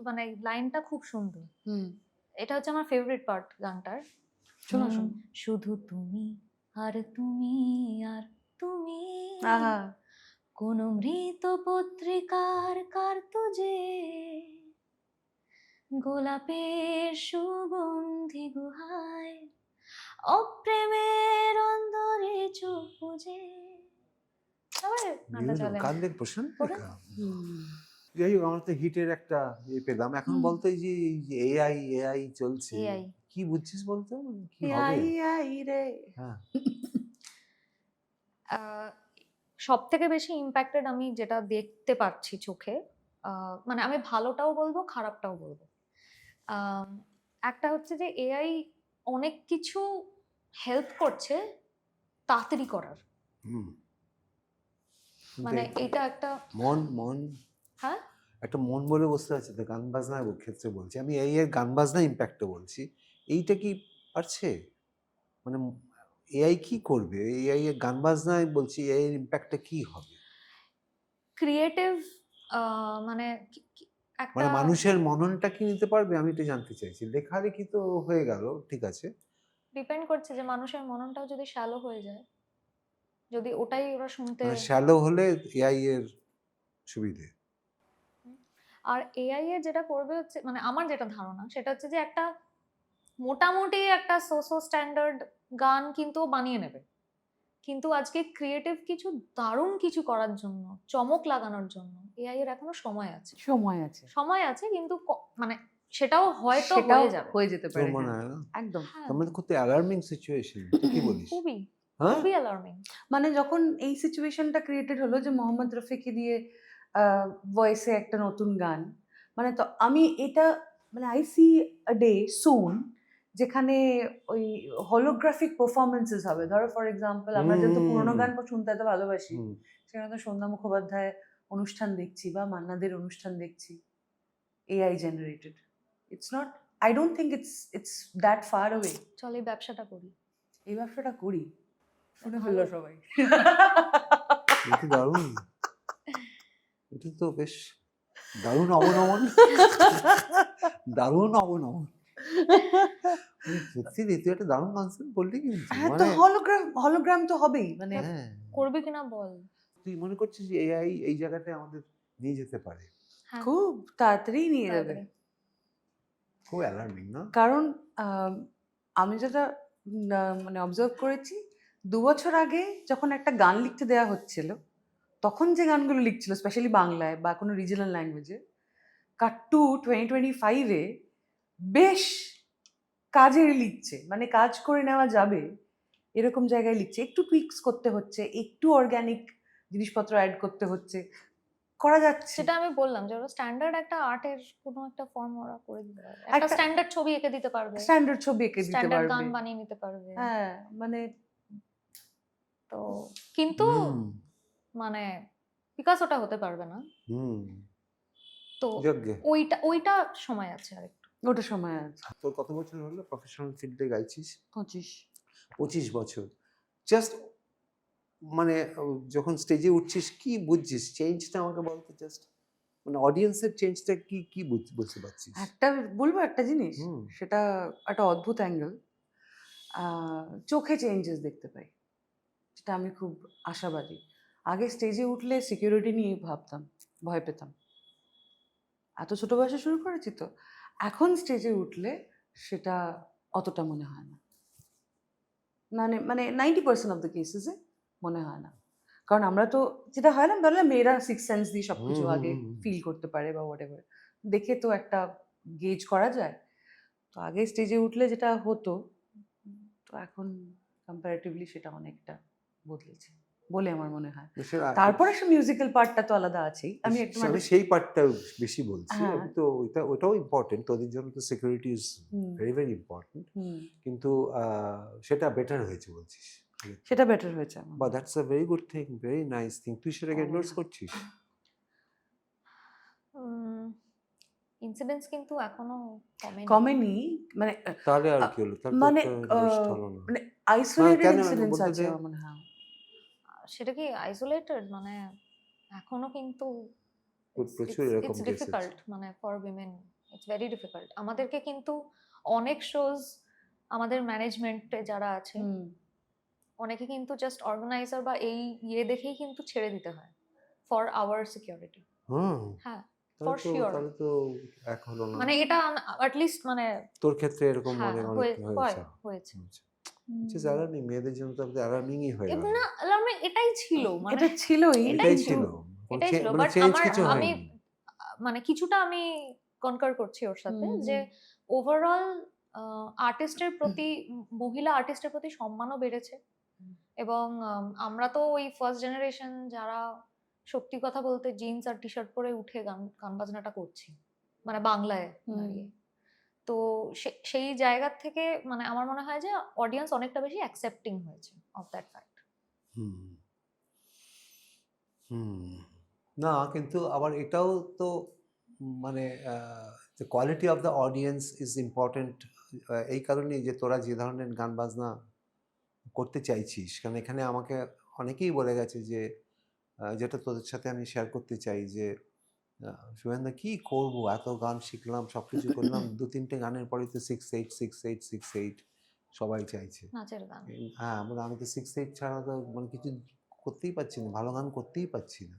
মানে লাইনটা খুব সুন্দর। হুম, এটা হচ্ছে আমার ফেভারিট পার্ট গানটার। শোনো শোনো। শুধু তুমি আর তুমি আর তুমি, আহা, কোন মৃত পত্রিকার কার্তুজে গোলাপের সুগন্ধি গুহায় অপ্রেমের অন্দরে চোখ বুঝে। কান্দের প্রশ্ন। হুম। যাই হোক আমরা তো হিটের একটা পেলাম। এখন বলতো এই যে এআই চলছে, AI কি বুঝছিস বলতো? কি হবে? আই আই রে। হ্যাঁ সব থেকে বেশি ইম্প্যাক্টেড আমি যেটা দেখতে পাচ্ছি চোখে, মানে আমি ভালোটাও বলবো খারাপটাও বলবো। একটা হচ্ছে যে এআই অনেক কিছু হেল্প করছে তাড়াতাড়ি করার, হুম। মানে এটা একটা মন মন হ্যাঁ একটা মন বলে বসতে আছে তো, গান বাজনার ক্ষেত্রে বলছি আমি, এই এর গান বাজনা ইম্প্যাক্টটা বলছি। এইটা কি পারছে, মানে এআই কি করবে, এআই এর গান বাজনায় বলছি, এআই এর ইম্প্যাক্টটা কি হবে? ক্রিয়েটিভ মানে একটা মানে মানুষের মননটা কি নিতে পারবে, আমি এটা জানতে চাইছি। লেখালেখি তো হয়ে গেল, ঠিক আছে, ডিপেন্ড করছে যে মানুষের মননটাও যদি শ্যালো হয়ে যায়, যদি ওটাই ওরা শুনতে। মানে শ্যালো হলে এআই এর সুবিধে। আর এআই এর যেটা করবে হচ্ছে, মানে আমার যেটা ধারণা সেটা হচ্ছে যে একটা মোটামুটি একটা সোসো স্ট্যান্ডার্ড গান কিন্তু ও বানিয়ে নেবে, কিন্তু আজকে ক্রিয়েটিভ কিছু দারুণ কিছু করার জন্য, চমক লাগানোর জন্য এআই এর এখনো সময় আছে। সময় আছে কিন্তু মানে সেটাও হয়তো সেটাও হয়ে যাবে, হয়ে যেতে তোর পারে, মনে হ্যাঁ, হয় না? একদম। হ্যাঁ তার মানে কত অ্যালার্মিং সিচুয়েশন, তুই কি বলিস? খুবই হ্যাঁ, খুবই অ্যালার্মিং। মানে যখন এই সিচুয়েশনটা ক্রিয়েটেড হলো যে মোহাম্মদ রফিকে দিয়ে ভয়েসে একটা নতুন গান, মানে তো আমি এটা মানে আই সি আ ডে সুন যেখানে ওই হলোগ্রাফিক পারফরমেন্সেস হবে। ধরো ফর এক্সাম্পল আমরা যেহেতু পুরোনো গান শুনতে এত ভালোবাসি, হুম। সেখানে তো সন্ধ্যা মুখোপাধ্যায় অনুষ্ঠান দেখছি বা মান্নাদের অনুষ্ঠান দেখছি AI generated. It's not, I don't think it's that far away. চল এই ব্যবসাটা করি। এই ব্যবসাটা করি, শুনে ফেললো সবাই। এটা দারুণ, এটা তো বেশ দারুণ অবনমন, দারুণ অবনমন। সত্যি রে, তুই একটা দারুণ কনসেপ্ট বললি কিন্তু, হ্যাঁ, তো মানে হলোগ্রাম তো হবেই, মানে হ্যাঁ, করবে কিনা বল। তুই মনে করছিস যে এআই এই জায়গাটায় আমাদের নিয়ে যেতে পারে? হ্যাঁ খুব তাড়াতাড়ি নিয়ে যাবে। তাড়াতাড়ি। খুব অ্যালার্মিং না? কারণ আমি যেটা মানে অবজার্ভ করেছি, 2 বছর আগে যখন একটা গান লিখতে দেওয়া হচ্ছিল, তখন যে গানগুলো লিখছিল স্পেশালি বাংলায় বা কোনো রিজনাল ল্যাঙ্গুয়েজে, কাট্টু 2025-এ বেশ কাজের লিখছে, মানে কাজ করে নেওয়া যাবে এরকম জায়গায় লিখছে। একটু টুইকস করতে হচ্ছে, একটু অর্গ্যানিক জিনিসপত্র অ্যাড করতে হচ্ছে, করা যাচ্ছে। সেটা আমি বললাম যে ওরা স্ট্যান্ডার্ড একটা আর্টের কোনো একটা ফর্ম ওরা করে দিতে পারবে, একটা একটা স্ট্যান্ডার্ড ছবি এঁকে দিতে পারবে, স্ট্যান্ডার্ড ছবি এঁকে দিতে স্ট্যান্ডার্ড গান পারবে, বানিয়ে নিতে পারবে। হ্যাঁ, মানে তো কিন্তু হুম, মানে পিকাসোটা হতে পারবে না, হুম, তো যজ্ঞে। ওইটা সময় আছে আর একটু। ওটা সময় আছে। তোর কত বছর হলো প্রফেশনাল ফিল্ডে গাইছিস? 25। 25 বছর। জাস্ট মানে যখন স্টেজে উঠছিস কি বুঝছিস, চেঞ্জটা আমাকে বলতো জাস্ট, মানে অডিয়েন্সের চেঞ্জটা কি কি বুঝতে পারছিস? একটা বলবো একটা জিনিস, হুম। সেটা একটা অদ্ভুত অ্যাঙ্গেল। চোখে চেঞ্জেস দেখতে পাই, যেটা আমি খুব আশাবাদী। আগে স্টেজে উঠলে সিকিউরিটি নিয়ে ভাবতাম, ভয় পেতাম, এত ছোট বয়সে শুরু করেছি তো। এখন স্টেজে উঠলে সেটা অতটা মনে হয় না, মানে মানে 90% অফ দ্য কেসেসে মনে হয় না। কারণ আমরা তো যেটা হয় না, বলে মেয়েরা 6 সেন্স দিয়ে সবকিছু হুম, আগে হুম, হুম। ফিল করতে পারে বা হোয়াট এভার, দেখে তো একটা গেজ করা যায়। তো আগে স্টেজে উঠলে যেটা হতো, তো এখন কম্পারেটিভলি সেটা অনেকটা বদলেছে বলে আমার মনে হয়। তারপরে সে মিউজিক্যাল পার্টটা তো আলাদা আছেই। আমি একটু আমি মানে সেই পার্টটা বেশি বলছি। হ্যাঁ। আমি তো ওটাও ইম্পর্টেন্ট, তোদের জন্য তো security is hmm, very very important, hmm, কিন্তু সেটা বেটার হয়েছে বলছিস, সেটা বেটার হয়েছে আমার বা মনে হয়। That's a very good thing, very nice thing. তুই সেটাকে এন্ডোর্স হ্যাঁ। করছিস? ইনসিডেন্স কিন্তু এখনো কমেনি। কমেনি, মানে তাহলে আর আ কি হলো, তাহলে তো মানে একটা roast হলো না। মানে আইসোলেটেড কেন ইনসিডেন্টস বলতে আছে দে। আমার মনে হয়। সেটা কি আইসোলেটেড, মানে এখনো কিন্তু প্রচুর এরকম ইটস কেস আছে। ডিফিকাল্ট, মানে for women it's very difficult. আমাদেরকে কিন্তু অনেক শোজ, আমাদের ম্যানেজমেন্টে যারা আছে হুম, অনেকে কিন্তু জাস্ট অর্গানাইজার বা এই ইয়ে দেখেই কিন্তু ছেড়ে দিতে হয় ফর আওয়ার সিকিউরিটি। হুম, হ্যাঁ, ফর শিওর। তাহলে তো এক হলো না। মানে এটা অ্যাটলিস্ট মানে তোর ক্ষেত্রে এরকম হ্যাঁ অনেক হয়েছে। হয়েছে। অ্যালার্মিং, মেয়েদের জন্য তো অ্যালার্মিংই হয়ে গেল। না alarming এটাই ছিল, মানে এটা ছিলই। এটাই ছিল, এটাই ছিল। মানে বাট চেঞ্জ আমার কিছু আমি হয়নি। মানে কিছুটা আমি কনকার করছি ওর সাথে হুম, যে ওভারঅল আর্টিস্টের প্রতি, মহিলা আর্টিস্টের প্রতি সম্মানও বেড়েছে। হুম। এবং আমরা তো ওই ফার্স্ট জেনারেশন যারা সত্যি কথা বলতে জিন্স আর টি শার্ট পরে উঠে গান গান বাজনাটা করছি, মানে বাংলায় দাঁড়িয়ে। তো সেই জায়গা থেকে মানে আমার মনে হয় যে অডিয়েন্স অনেকটা বেশি অ্যাকসেপ্টিং হয়েছে অফ দ্যাট ফ্যাক্ট। হুম হুম না, কিন্তু আবার এটাও তো মানে the quality of the audience is important. এই কারণেই যে তোরা যে ধরনের গান বাজনা করতে চাইছিস, কারণ এখানে আমাকে অনেকেই বলে গেছে যে যেটা তোদের সাথে আমি শেয়ার করতে চাই যে শুভেন্দা কি করব, এত গান শিখলাম, সব কিছু করলাম, 2-3টে গানের পরেই তো 6-8 6-8 6-8 সবাই চাইছে। নাচের গান হ্যাঁ, আমি তো 6-8 ছাড়া তো মানে কিছু করতেই পারছি না, ভালো গান করতেই পারছি না।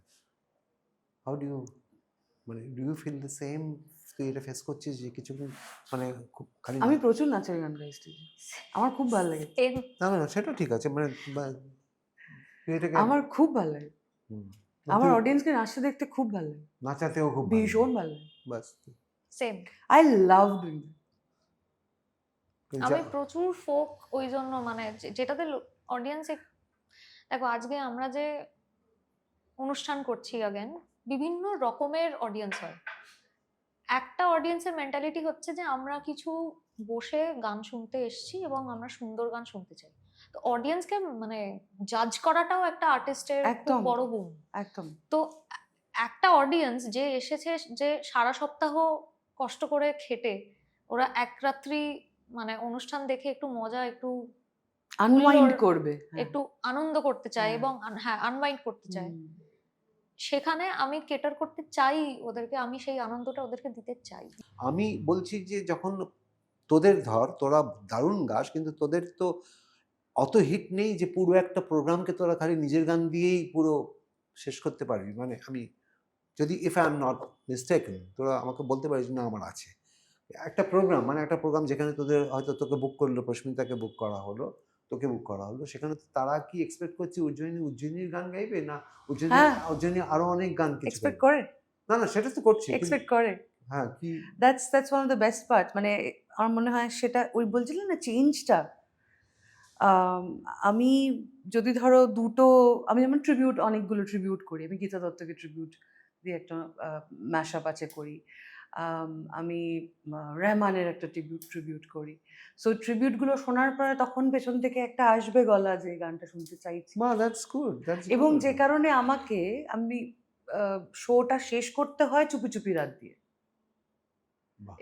হাউ ডু ইউ, মানে do you feel the same? তুই এটা ফেস করছিস যে কিছু মানে খুব খালি আমি প্রচুর নাচের গান গাই স্টেজে, আমার খুব ভালো লাগে। না না সেটা ঠিক আছে, মানে তুই এটাকে আমার খুব ভালো লাগে, হুম, আমার তুই অডিয়েন্সকে নাচতে দেখতে খুব ভালো লাগে, নাচাতেও খুব ভালো ভীষণ লাগে। ভালো লাগে। বাস সেম। I love doing. আমি প্রচুর ফোক ওই জন্য মানে যেটাতে অডিয়েন্স, দেখো আজকে আমরা যে অনুষ্ঠান করছি আগেন বিভিন্ন রকমের অডিয়েন্স হয়। একটা অডিয়েন্সের মেন্টালিটি হচ্ছে যে আমরা কিছু বসে গান শুনতে এসেছি এবং আমরা সুন্দর গান শুনতে চাই। তো অডিয়েন্সকে মানে জাজ করাটাও একটা আর্টিস্টের খুব একদম। বড় গুণ। একদম। তো একটা অডিয়েন্স যে এসেছে, যে সারা সপ্তাহ কষ্ট করে খেটে ওরা এক রাত্রি মানে অনুষ্ঠান দেখে একটু মজা, একটু আনওয়াইন্ড করবে, একটু আনন্দ করতে চায় হ্যাঁ। এবং হ্যাঁ আনওয়াইন্ড করতে চায়, সেখানে আমি কেটার করতে চাই ওদেরকে, আমি সেই আনন্দটা ওদেরকে দিতে চাই। আমি বলছি যে যখন তোদের ধর তোরা দারুণ গাস, কিন্তু তোদের তো অত হিট নেই যে পুরো একটা প্রোগ্রামকে তোরা খালি নিজের গান দিয়েই পুরো শেষ করতে পারবি। মানে আমি যদি if I am not mistaken, তোরা আমাকে বলতে পারিস না আমার আছে একটা প্রোগ্রাম, মানে একটা প্রোগ্রাম যেখানে তোদের হয়তো তোকে বুক করলো, প্রস্মিতাকে বুক করা হলো, তোকে বুক করা হলো, সেখানে তারা কি এক্সপেক্ট করছে উজ্জয়িনীর গান গাইবে, না উজ্জয়িনী আরো অনেক গান কিছু এক্সপেক্ট গাইবে? করে, না না সেটা তো করছে, এক্সপেক্ট করে। হ্যাঁ কি that's one of the best part. মানে আমার মনে হয় সেটা ওই বলছিলেন না চেঞ্জটা, আমি যদি ধরো দুটো, আমি যেমন ট্রিবিউট, অনেকগুলো ট্রিবিউট করি, আমি গীতা দত্তকে ট্রিবিউট দিয়ে একটা ম্যাশ আপ আছে করি, আমি রহমানের একটা ট্রিবিউট করি। সো ট্রিবিউটগুলো শোনার পরে তখন পেছন থেকে একটা আসবে গলা যে গানটা শুনতে চাইছি, মা দ্যাটস গুড, এবং যে কারণে আমাকে আমি শোটা শেষ করতে হয় চুপি চুপি রাত দিয়ে।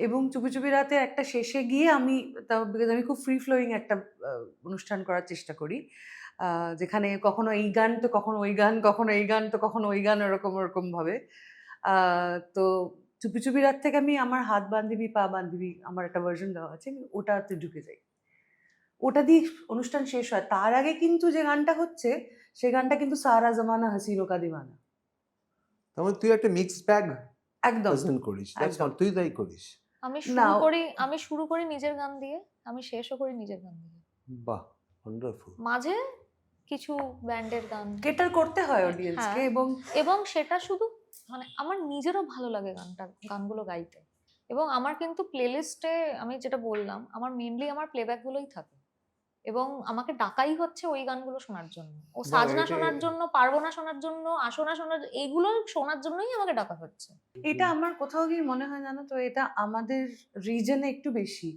এবং চুপি চুপি রাতে একটা শেষে গিয়ে আমি আমি খুব ফ্রি ফ্লোয়িং একটা অনুষ্ঠান করার চেষ্টা করি, যেখানে কখনো এই গান তো কখনো ওই গান, কখনো এই গান তো কখনো ওই গান, ওরকম ভাবে। তো চুপি চুপি রাত থেকে আমি আমার হাত বান্ধবী পা বান্ধবী আমার একটা ভার্সন দেওয়া আছে, আমি ওটাতে ঢুকে যাই, ওটা দিয়ে অনুষ্ঠান শেষ হয়। তার আগে কিন্তু যে গানটা হচ্ছে সে গানটা কিন্তু সারা জমানা হাসিনো কা দিওয়ানা। তাহলে তুই একটা মিক্স ব্যাগ একদম প্রেজেন্ট করিস, একদম। তুই তাই করিস। আমি শুরু করি নিজের গান দিয়ে, আমি শেষও করি নিজের গান দিয়ে, বাহ, ওয়ান্ডারফুল। মাঝে কিছু ব্যান্ডের গান কেটার করতে হয় অডিয়েন্সকে, এবং সেটা শুধু মানে আমার নিজেরও ভালো লাগে গানগুলো গাইতে। এবং আমার কিন্তু প্লেলিস্টে আমি যেটা বললাম, আমার মেইনলি আমার প্লেব্যাক গুলোই থাকে এবং আমাকে ডাকাই হচ্ছে ওই গানগুলো শোনার জন্য, ও সাজনা শোনার জন্য, পারবোনা শোনার জন্য, আসনা শোনার, এইগুলো শোনার জন্যই আমাকে ডাকা হচ্ছে। এটা আমার কোথাও গিয়ে মনে হয় জানো তো, এটা আমাদের রিজনে একটু বেশি,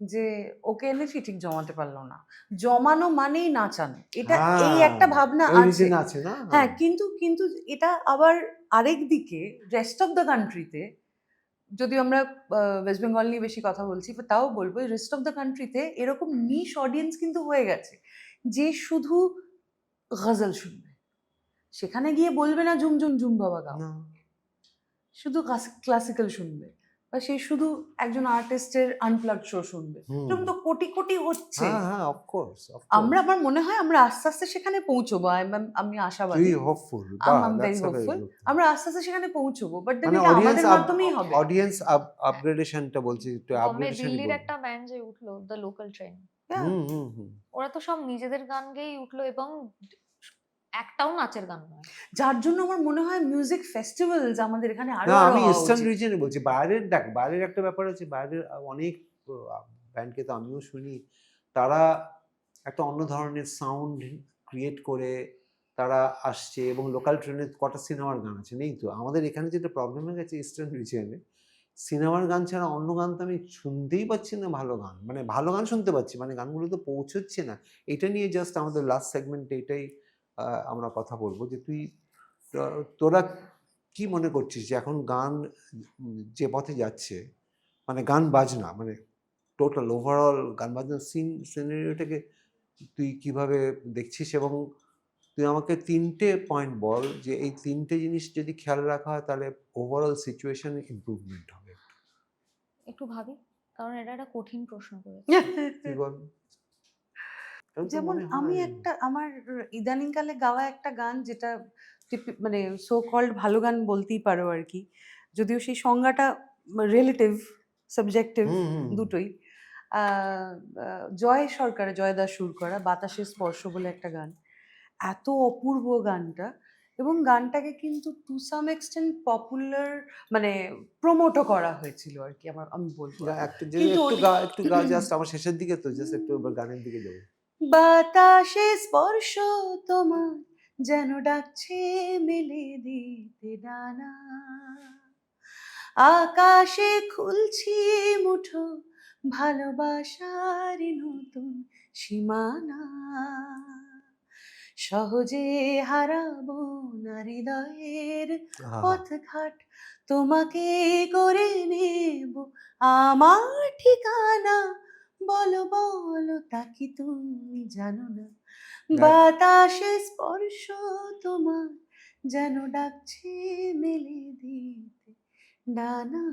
যে ওকে এনেছি ঠিক জমাতে পারলো না, জমানো মানেই নাচানো, এটা এই একটা ভাবনা আছে না। হ্যাঁ, কিন্তু এটা আবার আরেক দিকে রেস্ট অফ দ্য কান্ট্রিতে, যদি আমরা ওয়েস্ট বেঙ্গল নিয়ে বেশি কথা বলছি, তাও বলবো রেস্ট অফ দ্য কান্ট্রিতে এরকম নিশ অডিয়েন্স কিন্তু হয়ে গেছে যে শুধু গজল শুনবে, সেখানে গিয়ে বলবে না ঝুম ঝুম ঝুম বাবা গাও, শুধু ক্লাসিক্যাল শুনবে, বা সে শুধু একজন আর্টিস্টের আনপ্লাগড শো শুনবে। এরকম তো কোটি কোটি হচ্ছে। হ্যাঁ অফকোর্স। আমার মনে হয় আমরা আস্তে আস্তে সেখানে পৌঁছবো, আমি আশাবাদী, তুই হোপফুল, ভেরি হোপফুল, আমরা আস্তে আস্তে সেখানে পৌঁছবো, বাট দেন মানে এটা আমাদের মাধ্যমেই হবে। অডিয়েন্স আপগ্রেডেশনটা বলছি, একটু আপগ্রেডেশন। দিল্লির একটা ব্যান্ড যে উঠলো, দ্য লোকাল ট্রেন, ওরা তো সব নিজেদের গান গেয়েই উঠলো এবং একটাও নাচের গান নয়, যার জন্য আমার মনে হয় মিউজিক ফেস্টিভ্যালস আমাদের এখানে আরো না, আরো আমি হওয়া ইস্টার্ন উচিত। রিজনে বলছি, বাইরের দেখ, বাইরের একটা ব্যাপার আছে, বাইরের অনেক ব্যান্ডকে তো আমিও শুনি, তারা একটা অন্য ধরনের সাউন্ড ক্রিয়েট করে তারা আসছে, এবং লোকাল ট্রেনে কটা সিনেমার গান আছে, নেই তো। আমাদের এখানে যেটা প্রবলেম হয়ে গেছে ইস্টার্ন রিজিয়নে, সিনেমার গান ছাড়া অন্য গান তো আমি শুনতেই পাচ্ছি না। ভালো গান, মানে ভালো গান শুনতে পাচ্ছি, মানে গানগুলো তো পৌঁছচ্ছে না। এটা নিয়ে জাস্ট আমাদের লাস্ট সেগমেন্টে এটাই আমরা কথা বলবো যে তোরা কি মনে করছিস যে এখন গান যে পথে যাচ্ছে, মানে গান বাজনা, মানে টোটাল ওভারঅল গান বাজনা সিনারিওটাকে তুই কিভাবে দেখছিস? এবং তুই আমাকে 3টে পয়েন্ট বল যে এই 3টে জিনিস যদি খেয়াল রাখা হয় তাহলে ওভারঅল সিচুয়েশন ইমপ্রুভমেন্ট হবে। একটু ভাবি, কারণ এটা একটা কঠিন প্রশ্ন করেছে। তুই বল। যেমন আমি একটা আমার ইদানিংকালে গাওয়া একটা গান, যেটা মানে সো কল্ড ভালো গান বলতেই পারো আর কি, যদিও সেই সংজ্ঞাটা রিলেটিভ সাবজেক্টিভ দুটোই। জয় সরকার, জয় দাস সুর করা বাতাসের স্পর্শ বলে একটা গান, এত অপূর্ব গানটা। এবং গানটাকে কিন্তু টু সাম এক্সটেন্ট পপুলার মানে প্রমোটও করা হয়েছিল আর কি, আমি বলবো। একটু গা জাস্ট আমার শেষের দিকে তো, জাস্ট একটু গানের দিকে যাবো। বাতাসে স্পর্শ তোমার যেন ডাকছে মেলে দিতে ডানা, আকাশে খুলছি মুঠো ভালোবাসার নতুন সীমানা, সহজে হারাবো না হৃদয়ের পথঘাট, তোমাকে করে নেব আমার ঠিকানা, বলো বলো তা কি তুমি জানো না, বাতাসে স্পর্শ তোমার যেন ডাকছে মেলে দিতে ডানা।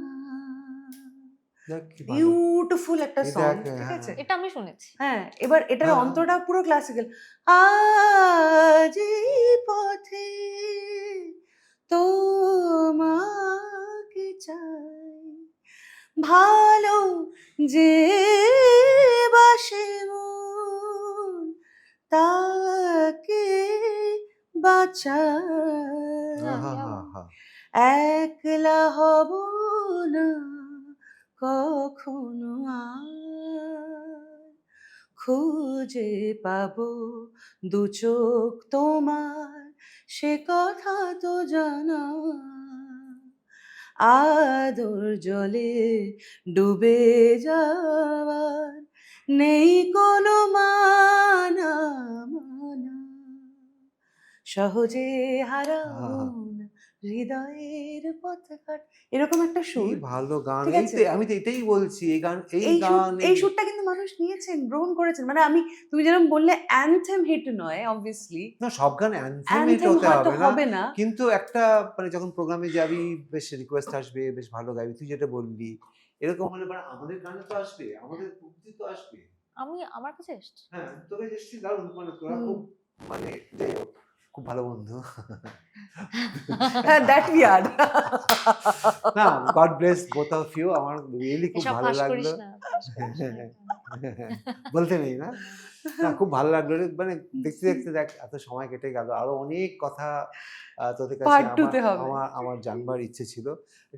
বিউটিফুল একটা সং, ঠিক আছে? এটা আমি শুনেছি। হ্যাঁ, এবার এটার অন্তরটা পুরো ক্লাসিক্যাল। আজ এই পথে তোমাকে চাই, ভালো যে বাসে মন তাকে বাঁচাই, একলা হব না কখনো আর, খুঁজে পাবো দু চোখ তোমার সে কথা তো জানা, আদর জলে ডুবে যাওয়ার নেই কোনো মানা, সহজে হারাবো না হৃদয়ের পথঘাট, এরকম একটা সুর। ভালো গান, ঠিক আছে? আমি তো এটাই বলছি, এই সুরটা কিন্তু মানুষ নিয়েছেন, গ্রহণ করেছেন। মানে তুমি যেরকম বললে অ্যানথেম হিট নয়, অবভিয়াসলি না, সব গান অ্যানথেম হিট হতে হবে না, কিন্তু একটা মানে যখন প্রোগ্রামে যাবি বেশ রিকোয়েস্ট আসবে, বেশ ভালো গাইবি, তুই যেটা বললি এরকম হলে মানে আমাদের গানে তো আসবে, আমাদের প্রকৃতি তো আসবে। আমার কাছে এসছে। হ্যাঁ, তোকে এসছি দারুণ, মানে তোরা খুব মানে যাই হোক খুব ভালো বন্ধু। That we are. না, God bless both of you, আমার রিয়েলি খুব ভালো লাগলো। বলতে নেই না, না খুব ভালো লাগলো রে, মানে দেখতে দেখতে দেখ এত সময় কেটে গেল, আরো অনেক কথা তোদের কাছে আমার জানবার ইচ্ছে ছিল।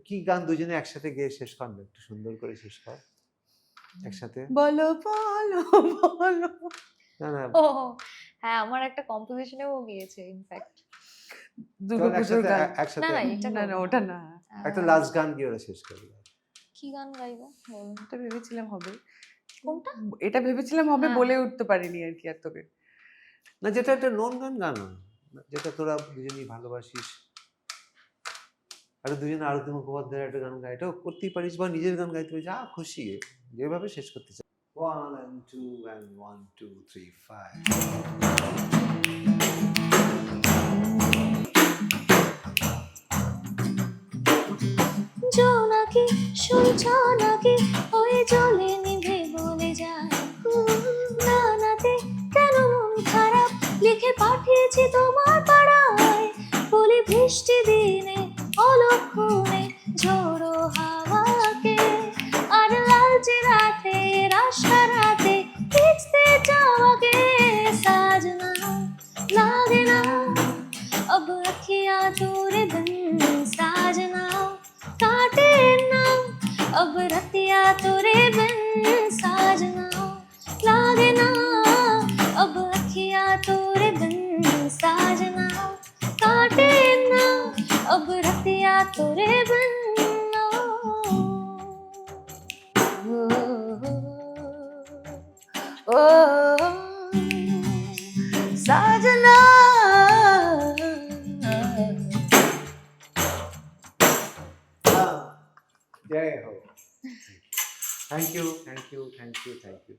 কি গান দুজনে একসাথে গিয়ে শেষ কর না, একটু সুন্দর করে শেষ কর একসাথে। বলো বলো বলো। না না, ও হ্যাঁ, আমার একটা কম্পোজিশনেও গিয়েছে ইনফ্যাক্ট। দুর্গাপূজার গান একসাথে। না ওটা না, একটা লাস্ট গান কি ওরা শেষ করবে? কি গান গাইবো বলুন? এটা ভেবেছিলাম হবে। কোনটা? এটা ভেবেছিলাম হবে, বলে উঠতে পারিনি আর কি। আর তবে না, যেটা একটা নন গান গানো, যেটা তোরা দুজনেই ভালোবাসিস, আর দুজনে আরতি মুখোপাধ্যায়ের একটা গান গাই, এটাও করতেই পারিস, বা নিজের গান গাইতে পারিস, যা খুশি যেভাবে শেষ করতে চাই। 1 and 2 and 1 2 3 5। জোনাকি শুনছো নাকি ওই জ্বলে নিভে বলে যায়, নানাতে কেন মন খারাপ লিখে পাঠিয়েছি তোমার পাড়ায়, বলি বৃষ্টি দিনে অলক্ষণে ঝোড়ো হাওয়াকে, আর লালচে রাতে রাশা রাতে ভিজতে যাওয়াকে, সাজনা লাগে না अब अखियां तोरे बिन, साजना काटे ना अब रतिया तोरे बिन, साजना लागे ना अब अखियां तोरे बिन, साजना अब रतिया तोरे बिन ओ साजना जय हो। Thank you, thank you, thank you, thank you.